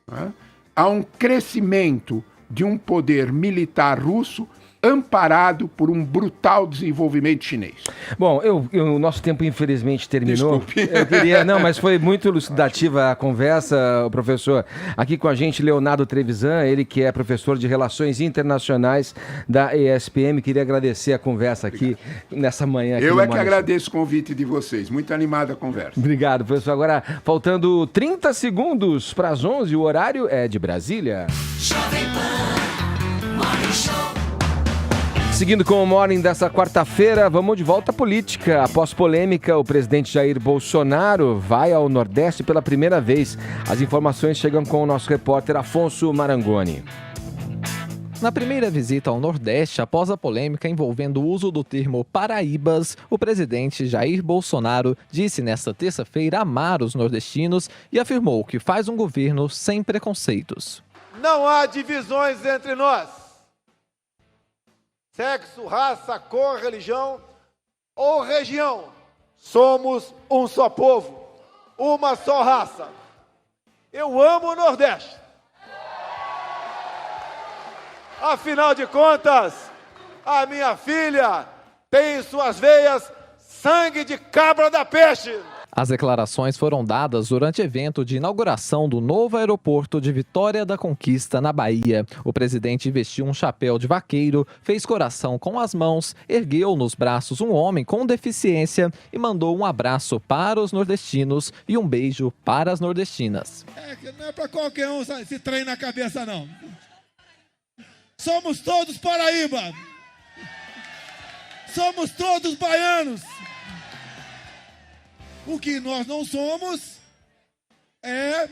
Né? Há um crescimento de um poder militar russo amparado por um brutal desenvolvimento chinês. Bom, o nosso tempo infelizmente terminou. Desculpe. Eu queria, não, mas foi muito elucidativa a conversa, professor. Aqui com a gente, Leonardo Trevisan, ele que é professor de Relações Internacionais da ESPM. Queria agradecer a conversa aqui nessa manhã. Aqui Eu no é que Morning agradeço o convite de vocês. Muito animada a conversa. Obrigado, professor. Agora, faltando 30 segundos para as 11, o horário é de Brasília. Jovem Pan Morning Show. Seguindo com o Morning dessa quarta-feira, vamos de volta à política. Após polêmica, o presidente Jair Bolsonaro vai ao Nordeste pela primeira vez. As informações chegam com o nosso repórter Afonso Marangoni. Na primeira visita ao Nordeste, após a polêmica envolvendo o uso do termo Paraíbas, o presidente Jair Bolsonaro disse nesta terça-feira amar os nordestinos e afirmou que faz um governo sem preconceitos. Não há divisões entre nós. Sexo, raça, cor, religião ou região. Somos um só povo, uma só raça. Eu amo o Nordeste. Afinal de contas, a minha filha tem em suas veias sangue de cabra da peixe. As declarações foram dadas durante evento de inauguração do novo aeroporto de Vitória da Conquista, na Bahia. O presidente vestiu um chapéu de vaqueiro, fez coração com as mãos, ergueu nos braços um homem com deficiência e mandou um abraço para os nordestinos e um beijo para as nordestinas. Não é para qualquer um esse trem na cabeça, não. Somos todos Paraíba. Somos todos baianos. O que nós não somos é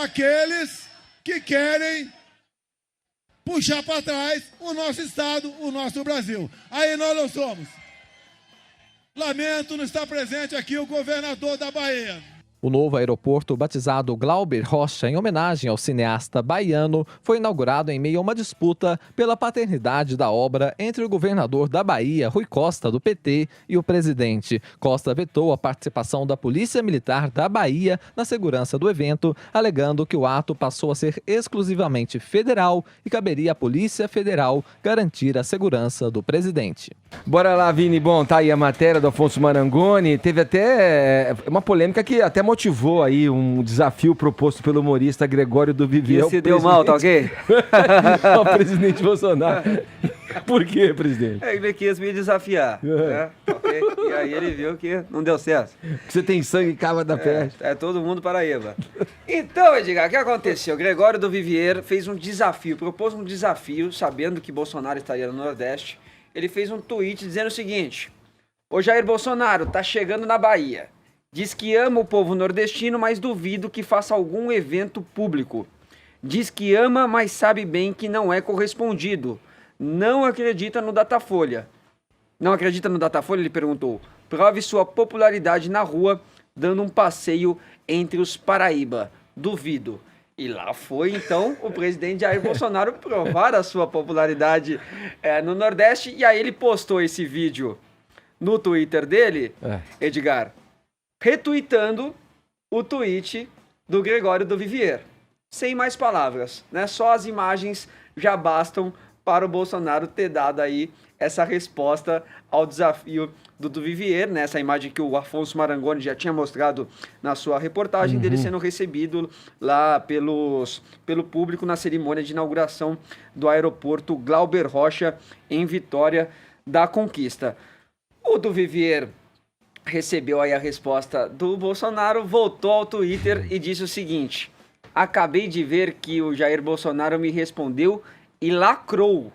aqueles que querem puxar para trás o nosso estado, o nosso Brasil. Aí nós não somos. Lamento não estar presente aqui o governador da Bahia. O novo aeroporto, batizado Glauber Rocha, em homenagem ao cineasta baiano, foi inaugurado em meio a uma disputa pela paternidade da obra entre o governador da Bahia, Rui Costa, do PT, e o presidente. Costa vetou a participação da Polícia Militar da Bahia na segurança do evento, alegando que o ato passou a ser exclusivamente federal e caberia à Polícia Federal garantir a segurança do presidente. Bora lá, Vini. Bom, tá aí a matéria do Afonso Marangoni. Teve até uma polêmica que até motivou aí um desafio proposto pelo humorista Gregório do Vivier. Que se deu mal, tá ok? O presidente Bolsonaro. Por quê, presidente? Ele quis me desafiar, né? Okay? E aí ele viu que não deu certo. Você tem sangue em cava da peste. É todo mundo Paraíba. Então, Edgar, o que aconteceu? Gregório do Vivier fez um desafio, propôs um desafio, sabendo que Bolsonaro estaria no Nordeste. Ele fez um tweet dizendo o seguinte: ô Jair Bolsonaro, tá chegando na Bahia. Diz que ama o povo nordestino, mas duvido que faça algum evento público. Diz que ama, mas sabe bem que não é correspondido. Não acredita no Datafolha. Não acredita no Datafolha? Ele perguntou. Prove sua popularidade na rua, dando um passeio entre os Paraíba. Duvido. E lá foi, então, o presidente Jair Bolsonaro provar a sua popularidade no Nordeste. E aí ele postou esse vídeo no Twitter dele, Edgar, retweetando o tweet do Gregório do Vivier. Sem mais palavras, né? Só as imagens já bastam para o Bolsonaro ter dado aí essa resposta ao desafio do Vivier, né? Essa imagem que o Afonso Marangoni já tinha mostrado na sua reportagem, dele sendo recebido lá pelo público na cerimônia de inauguração do aeroporto Glauber Rocha, em Vitória da Conquista. O do Vivier recebeu aí a resposta do Bolsonaro, voltou ao Twitter e disse o seguinte: acabei de ver que o Jair Bolsonaro me respondeu e lacrou.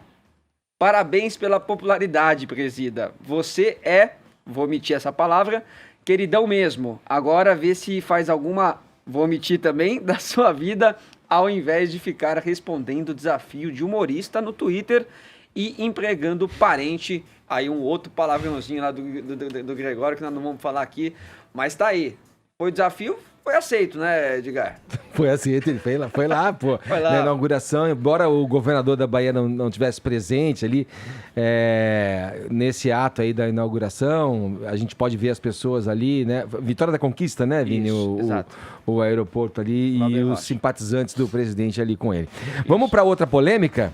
Parabéns pela popularidade, presida. Você é, vou omitir essa palavra, queridão mesmo. Agora vê se faz alguma, vou omitir também, da sua vida, ao invés de ficar respondendo desafio de humorista no Twitter e empregando parente. Aí um outro palavrãozinho lá do Gregório, que nós não vamos falar aqui, mas tá aí. Foi o desafio, foi aceito, né, Edgar? Foi aceito, ele foi lá, pô, Foi lá. na inauguração, embora o governador da Bahia não tivesse presente ali, nesse ato aí da inauguração, a gente pode ver as pessoas ali, né, Vitória da Conquista, né, Vini? Isso, exato. O aeroporto ali Glauber e os Rocha. simpatizantes do presidente ali com ele. Vamos para outra polêmica?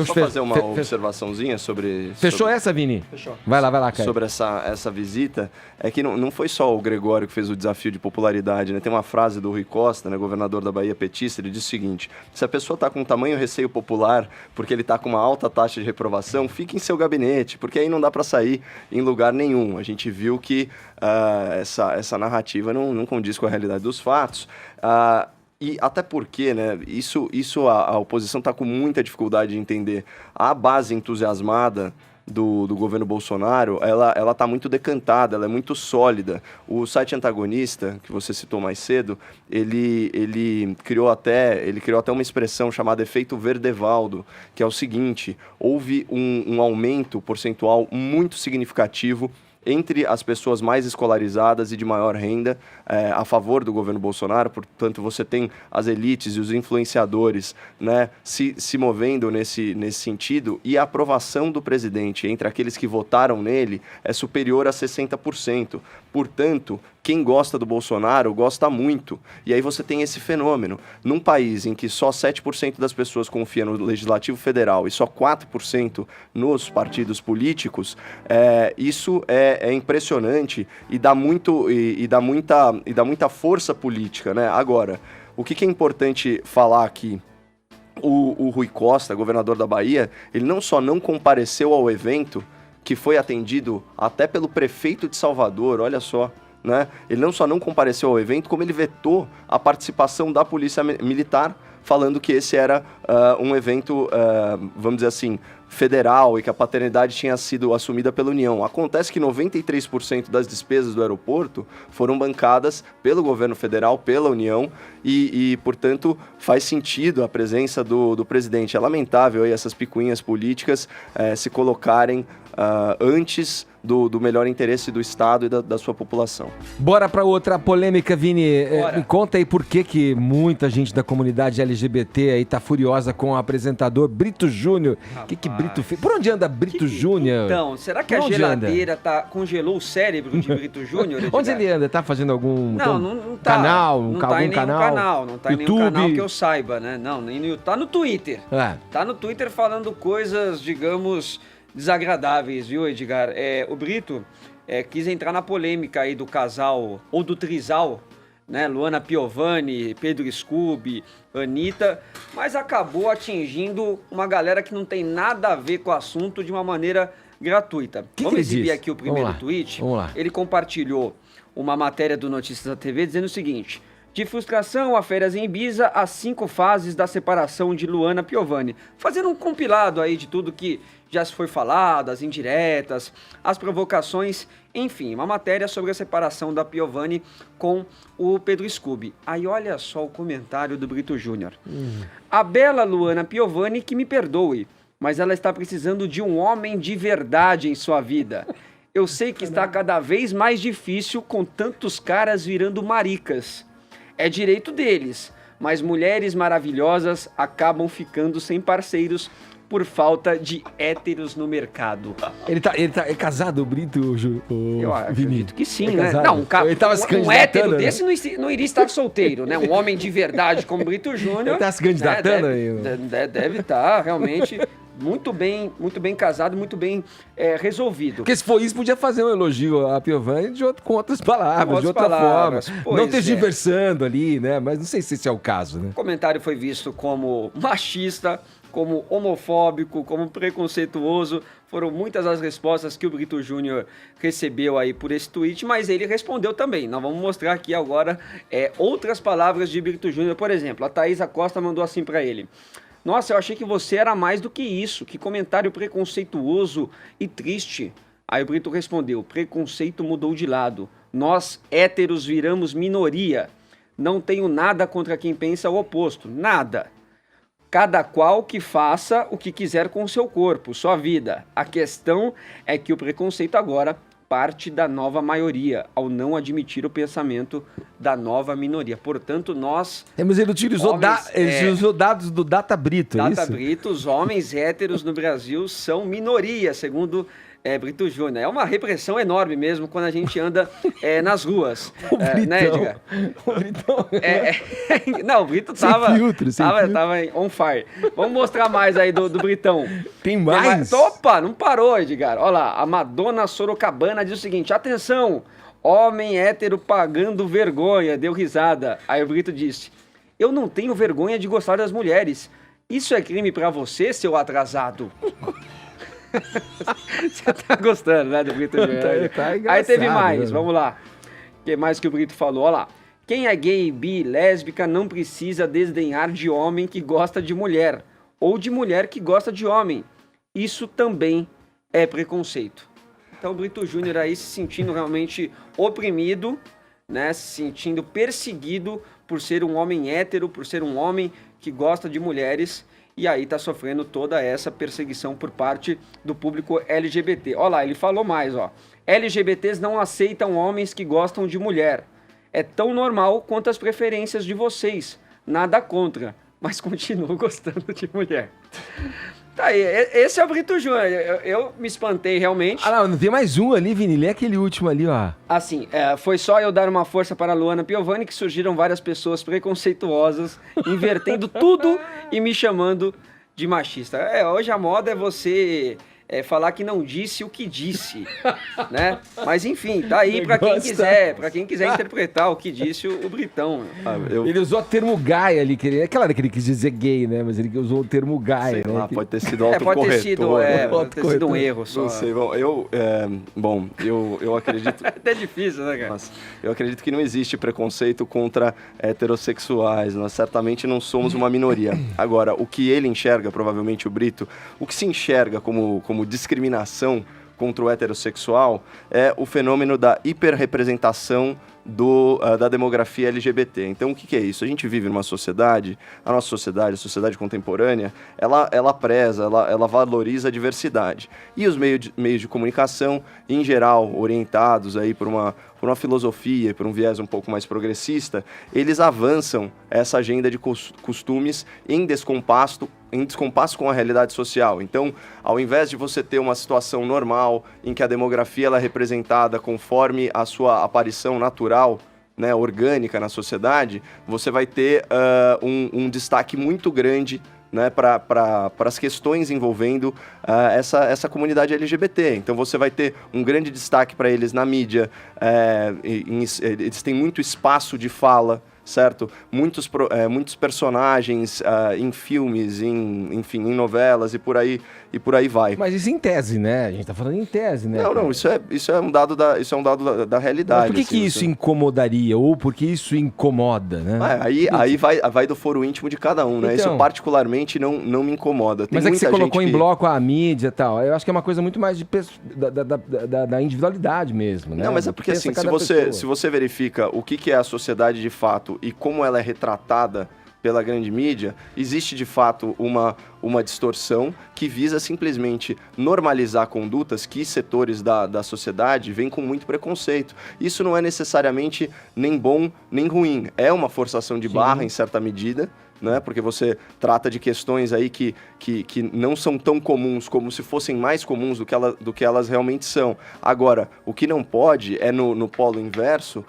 Só fazer uma observaçãozinha sobre... Fechou essa, Vini? Fechou. Vai lá, Caio. Sobre essa visita, é que não foi só o Gregório que fez o desafio de popularidade, né? Tem uma frase do Rui Costa, né, governador da Bahia petista, ele diz o seguinte: se a pessoa está com tamanho receio popular porque ele está com uma alta taxa de reprovação, fique em seu gabinete, porque aí não dá para sair em lugar nenhum. A gente viu que essa narrativa não condiz com a realidade dos fatos. E até porque, né, isso a oposição está com muita dificuldade de entender. A base entusiasmada do governo Bolsonaro, ela está muito decantada, ela é muito sólida. O site antagonista, que você citou mais cedo, ele criou até uma expressão chamada efeito Verdevaldo, que é o seguinte: houve um aumento percentual muito significativo entre as pessoas mais escolarizadas e de maior renda a favor do governo Bolsonaro. Portanto, você tem as elites e os influenciadores, né, se movendo nesse sentido, e a aprovação do presidente entre aqueles que votaram nele é superior a 60%. Portanto, quem gosta do Bolsonaro gosta muito. E aí você tem esse fenômeno. Num país em que só 7% das pessoas confiam no Legislativo Federal e só 4% nos partidos políticos, isso é impressionante e dá muita força política, né? Agora, o que é importante falar aqui? O Rui Costa, governador da Bahia, ele não só não compareceu ao evento, que foi atendido até pelo prefeito de Salvador, olha só, né? Ele não só não compareceu ao evento, como ele vetou a participação da Polícia Militar, falando que esse era um evento, vamos dizer assim, federal, e que a paternidade tinha sido assumida pela União. Acontece que 93% das despesas do aeroporto foram bancadas pelo governo federal, pela União, e portanto, faz sentido a presença do presidente. É lamentável aí essas picuinhas políticas se colocarem antes do melhor interesse do Estado e da sua população. Bora para outra polêmica, Vini. Me conta aí por que muita gente da comunidade LGBT aí tá furiosa com o apresentador Brito Júnior. Que Brito fez? Por onde anda Brito Júnior? Então, será que a geladeira congelou o cérebro de Brito Júnior? Onde ele anda? Tá fazendo algum não tá, canal? Não tá em nenhum canal. Não tá em YouTube? nenhum canal que eu saiba, né? Não, tá no Twitter. Tá no Twitter falando coisas, digamos, desagradáveis, viu, Edgar? O Brito quis entrar na polêmica aí do casal, ou do trisal, né? Luana Piovani, Pedro Scooby, Anitta, mas acabou atingindo uma galera que não tem nada a ver com o assunto de uma maneira gratuita. Vamos exibir aqui o primeiro tweet. Vamos lá. Ele compartilhou uma matéria do Notícias da TV dizendo o seguinte: de frustração a férias em Ibiza, as 5 fases da separação de Luana Piovani. Fazendo um compilado aí de tudo que já se foi falado, as indiretas, as provocações, enfim, uma matéria sobre a separação da Piovani com o Pedro Scooby. Aí olha só o comentário do Brito Júnior. A bela Luana Piovani que me perdoe, mas ela está precisando de um homem de verdade em sua vida. Eu sei que está cada vez mais difícil com tantos caras virando maricas. É direito deles, mas mulheres maravilhosas acabam ficando sem parceiros por falta de héteros no mercado. É casado, o Brito, eu acredito que sim, né? Casado. Não, ele tava se um hétero né? desse não iria estar solteiro, né? Um homem de verdade como Brito Júnior. Ele tá se candidatando aí. Deve estar realmente muito bem casado, muito bem resolvido. Porque se for isso, podia fazer um elogio a Piovani com outras palavras, de outra forma. Não tergiversando ali, né? Mas não sei se esse é o caso, né? O comentário foi visto como machista, como homofóbico, como preconceituoso. Foram muitas as respostas que o Brito Júnior recebeu aí por esse tweet, mas ele respondeu também. Nós vamos mostrar aqui agora outras palavras de Brito Júnior. Por exemplo, a Thaisa Costa mandou assim pra ele: nossa, eu achei que você era mais do que isso. Que comentário preconceituoso e triste. Aí o Brito respondeu: preconceito mudou de lado. Nós, héteros, viramos minoria. Não tenho nada contra quem pensa o oposto. Nada. Cada qual que faça o que quiser com o seu corpo, sua vida. A questão é que o preconceito agora parte da nova maioria, ao não admitir o pensamento da nova minoria. Portanto, nós... Mas ele utilizou, usou dados do Data Brito, é isso? Data Brito, os homens héteros no Brasil são minoria, segundo Brito Júnior. É uma repressão enorme mesmo quando a gente anda nas ruas. O Britão. Né, Edgar? O Britão. Não, o Brito tava on fire. Vamos mostrar mais aí do Britão. Tem mais? Opa, não parou, Edgar. Olha lá, a Madonna Sorocabana diz o seguinte: atenção, homem hétero pagando vergonha, deu risada. Aí o Brito disse: eu não tenho vergonha de gostar das mulheres. Isso é crime pra você, seu atrasado? Você tá gostando, né, do Brito Júnior? Aí teve mais, vamos lá. O que mais que o Brito falou? Olha lá. Quem é gay, bi, lésbica não precisa desdenhar de homem que gosta de mulher, ou de mulher que gosta de homem. Isso também é preconceito. Então o Brito Júnior aí se sentindo realmente oprimido, né, se sentindo perseguido por ser um homem hétero, por ser um homem que gosta de mulheres. E aí tá sofrendo toda essa perseguição por parte do público LGBT. Olha lá, ele falou mais, ó. LGBTs não aceitam homens que gostam de mulher. É tão normal quanto as preferências de vocês. Nada contra, mas continuo gostando de mulher. Tá aí, esse é o Brito Júnior. Eu me espantei realmente. Ah, não tem mais um ali, Vini. Lê aquele último ali, ó. Assim, foi só eu dar uma força para a Luana Piovani que surgiram várias pessoas preconceituosas, invertendo tudo e me chamando de machista. Hoje a moda é você falar que não disse o que disse, né? Mas enfim, tá aí para quem quiser interpretar o que disse o Britão. Ele usou o termo gay ali, claro que ele quis dizer gay, né? Mas ele usou o termo gay, né? Pode ter sido autocorretor. Pode ter sido um erro só. Não sei, eu acredito... É até difícil, né, cara? Nossa, eu acredito que não existe preconceito contra heterossexuais. Nós certamente não somos uma minoria. Agora, o que ele enxerga, provavelmente o Brito, o que se enxerga como discriminação contra o heterossexual é o fenômeno da hiperrepresentação da demografia LGBT. Então, o que é isso? A gente vive numa sociedade, a nossa sociedade, a sociedade contemporânea, ela preza, ela valoriza a diversidade. E os meios de comunicação, em geral, orientados aí por uma filosofia, por um viés um pouco mais progressista, eles avançam essa agenda de costumes em descompasso com a realidade social. Então, ao invés de você ter uma situação normal em que a demografia ela é representada conforme a sua aparição natural, né, orgânica na sociedade, você vai ter um destaque muito grande, né, para as questões envolvendo essa comunidade LGBT. Então você vai ter um grande destaque para eles na mídia, eles têm muito espaço de fala, certo? Muitos personagens em filmes, enfim, em novelas e por aí vai. Mas isso em tese, né? A gente tá falando em tese, né? Não, isso é um dado da realidade. Mas por que isso incomodaria? Ou por que isso incomoda, né? Aí vai do foro íntimo de cada um, né? Então, isso particularmente não me incomoda. Mas é que você colocou em bloco a mídia e tal. Eu acho que é uma coisa muito mais da individualidade mesmo, né? Não, mas é porque assim, se você verifica o que é a sociedade de fato e como ela é retratada pela grande mídia, existe de fato uma distorção que visa simplesmente normalizar condutas que setores da sociedade veem com muito preconceito. Isso não é necessariamente nem bom nem ruim, é uma forçação de barra em certa medida, né? Porque você trata de questões aí que não são tão comuns como se fossem mais comuns do que elas realmente são. Agora, o que não pode é no polo inverso,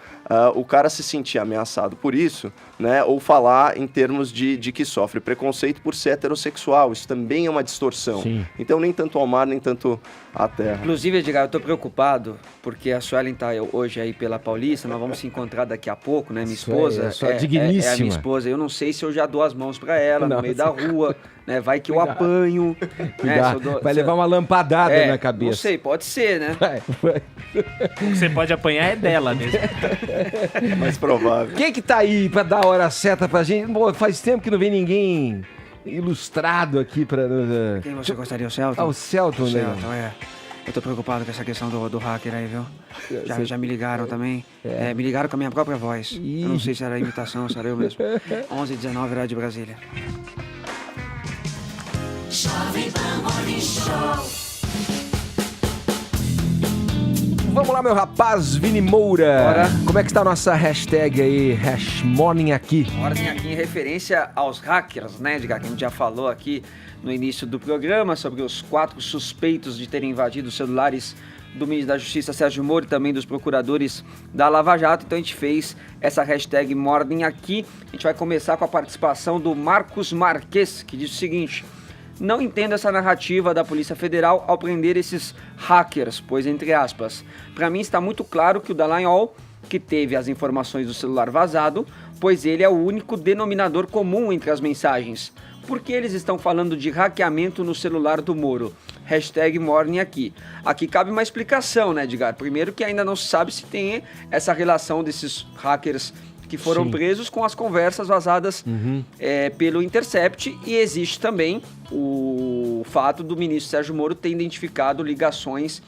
o cara se sentir ameaçado por isso, né? Ou falar em termos de que sofre preconceito por ser heterossexual. Isso também é uma distorção. Sim. Então, nem tanto ao mar, nem tanto à terra. Inclusive, Edgar, eu tô preocupado, porque a Suelen tá hoje aí pela Paulista, nós vamos se encontrar daqui a pouco, né? Minha esposa é digníssima. é a minha esposa. Eu não sei se eu já dou as mãos pra ela no meio da rua, né? Vai que eu apanho. Cuidado. Vai levar uma lampadada na cabeça. Não sei, pode ser, né? O que você pode apanhar é dela mesmo. Mais provável. Quem que tá aí pra dar a hora certa pra gente? Pô, faz tempo que não vem ninguém ilustrado aqui pra... Quem você gostaria? O Celton? O Celton, né? Celton, Eu tô preocupado com essa questão do hacker aí, viu? Já me ligaram também. Me ligaram com a minha própria voz. Eu não sei se era imitação ou se era eu mesmo. 11h19, horário de Brasília. Jovem Pan Morning Show. Vamos lá, meu rapaz, Vini Moura. Bora. Como é que está a nossa hashtag aí, #MorningAqui? Morning aqui em referência aos hackers, né, Edgar? Que a gente já falou aqui no início do programa sobre os 4 suspeitos de terem invadido os celulares do ministro da Justiça, Sérgio Moro, e também dos procuradores da Lava Jato. Então a gente fez essa hashtag Morning Aqui. A gente vai começar com a participação do Marcos Marques, que diz o seguinte: não entendo essa narrativa da Polícia Federal ao prender esses hackers, pois, entre aspas, para mim está muito claro que o Dallagnol, que teve as informações do celular vazado, pois ele é o único denominador comum entre as mensagens. Por que eles estão falando de hackeamento no celular do Moro? Hashtag Morning Aqui. Aqui cabe uma explicação, né, Edgar? Primeiro que ainda não se sabe se tem essa relação desses hackers que foram presos com as conversas vazadas pelo Intercept, e existe também o fato do ministro Sérgio Moro ter identificado ligações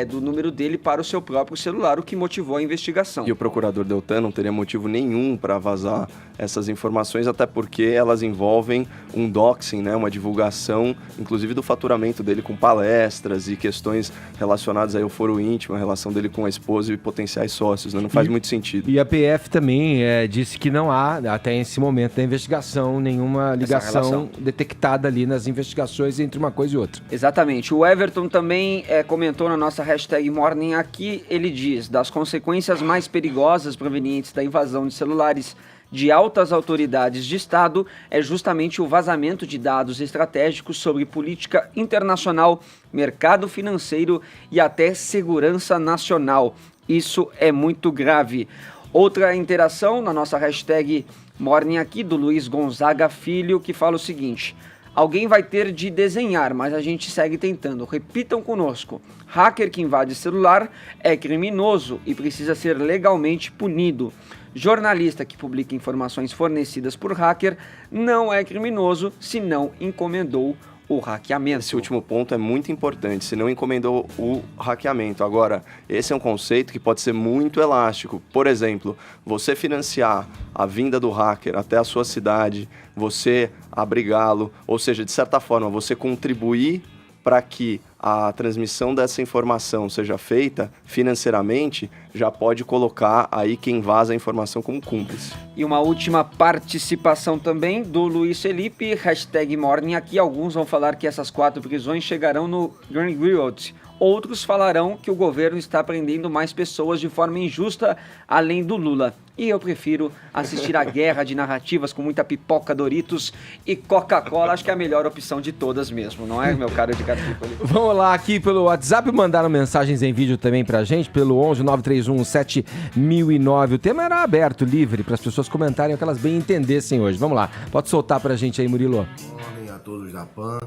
do número dele para o seu próprio celular, o que motivou a investigação. E o procurador Deltan não teria motivo nenhum para vazar essas informações, até porque elas envolvem um doxing, né, uma divulgação, inclusive do faturamento dele com palestras e questões relacionadas aí ao foro íntimo, a relação dele com a esposa e potenciais sócios, né? Não faz muito sentido. E a PF também disse que não há, até esse momento da investigação, nenhuma ligação detectada ali nas investigações entre uma coisa e outra. Exatamente. O Everton também comentou na nossa hashtag Morning Aqui, ele diz: das consequências mais perigosas provenientes da invasão de celulares de altas autoridades de Estado é justamente o vazamento de dados estratégicos sobre política internacional, mercado financeiro e até segurança nacional. Isso é muito grave. Outra interação na nossa hashtag Morning Aqui, do Luiz Gonzaga Filho, que fala o seguinte: alguém vai ter de desenhar, mas a gente segue tentando. Repitam conosco: hacker que invade celular é criminoso e precisa ser legalmente punido. Jornalista que publica informações fornecidas por hacker não é criminoso se não encomendou o hackeamento. Esse último ponto é muito importante, se não encomendou o hackeamento. Agora, esse é um conceito que pode ser muito elástico. Por exemplo, você financiar a vinda do hacker até a sua cidade, você abrigá-lo, ou seja, de certa forma, você contribuir para que a transmissão dessa informação seja feita financeiramente, já pode colocar aí quem vaza a informação como cúmplice. E uma última participação também do Luiz Felipe, hashtag Morning Aqui. Alguns vão falar que essas 4 prisões chegarão no Greenfield. Outros falarão que o governo está prendendo mais pessoas de forma injusta, além do Lula. E eu prefiro assistir a guerra de narrativas com muita pipoca, Doritos e Coca-Cola. Acho que é a melhor opção de todas mesmo, não é, meu caro Edgar Tripoli? Vamos lá, aqui pelo WhatsApp, mandaram mensagens em vídeo também pra gente, pelo 11 931 7009. O tema era aberto, livre, para as pessoas comentarem o que elas bem entendessem hoje. Vamos lá, pode soltar pra gente aí, Murilo. Morning a todos da PAN.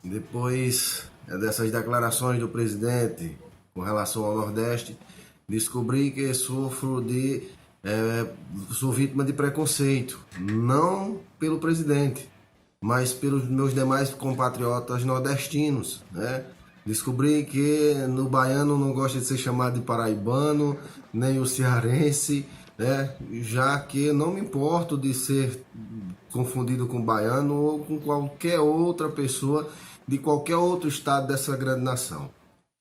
Depois dessas declarações do presidente com relação ao Nordeste, descobri que sou vítima de preconceito, não pelo presidente, mas pelos meus demais compatriotas nordestinos, né? Descobri que no baiano não gosta de ser chamado de paraibano, nem o cearense, né? Já que não me importo de ser confundido com baiano ou com qualquer outra pessoa de qualquer outro estado dessa grande nação.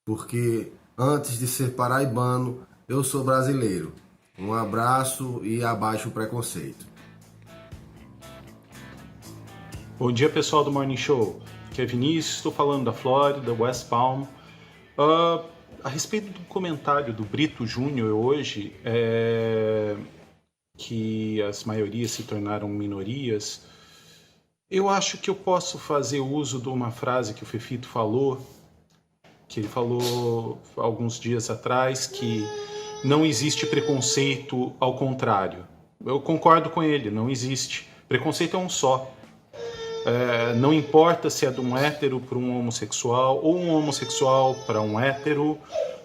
Porque antes de ser paraibano, eu sou brasileiro. Um abraço e abaixo o preconceito. Bom dia, pessoal do Morning Show. Aqui é Vinícius, estou falando da Flórida, West Palm. A respeito do comentário do Brito Júnior hoje, que as maiorias se tornaram minorias, eu acho que eu posso fazer uso de uma frase que o Fefito falou, que ele falou alguns dias atrás, que não existe preconceito ao contrário. Eu concordo com ele, não existe. Preconceito é um só. Não importa se é de um hétero para um homossexual, ou um homossexual para um hétero,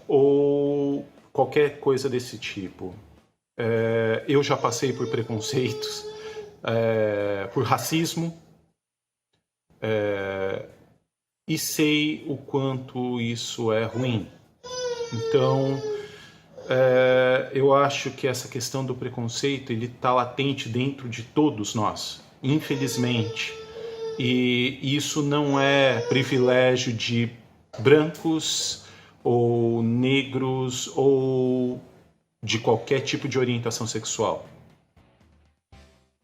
ou qualquer coisa desse tipo. Eu já passei por preconceitos, por racismo, e sei o quanto isso é ruim. Então, eu acho que essa questão do preconceito ele está latente dentro de todos nós, infelizmente. E isso não é privilégio de brancos ou negros ou de qualquer tipo de orientação sexual.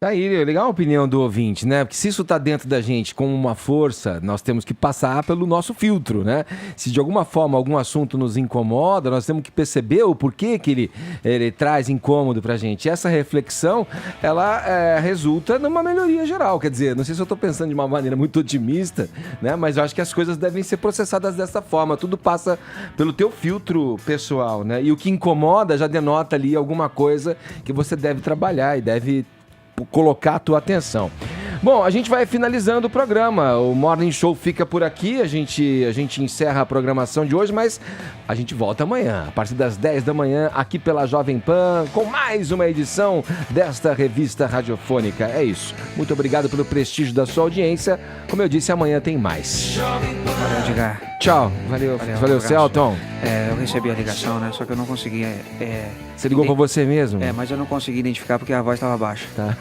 Aí, legal a opinião do ouvinte, né? Porque se isso tá dentro da gente como uma força, nós temos que passar pelo nosso filtro, né? Se de alguma forma algum assunto nos incomoda, nós temos que perceber o porquê que ele traz incômodo pra gente. E essa reflexão, ela resulta numa melhoria geral. Quer dizer, não sei se eu tô pensando de uma maneira muito otimista, né? Mas eu acho que as coisas devem ser processadas dessa forma. Tudo passa pelo teu filtro pessoal, né? E o que incomoda já denota ali alguma coisa que você deve trabalhar e deve colocar a tua atenção. Bom, a gente vai finalizando o programa. O Morning Show fica por aqui. A gente encerra a programação de hoje, mas a gente volta amanhã, a partir das 10 da manhã, aqui pela Jovem Pan, com mais uma edição desta revista radiofônica. É isso. Muito obrigado pelo prestígio da sua audiência. Como eu disse, amanhã tem mais. Valeu, Edgar. Tchau. Valeu, Celton. Eu recebi a ligação, né? Só que eu não consegui. Você ligou com você mesmo? Mas eu não consegui identificar porque a voz estava baixa. Tá.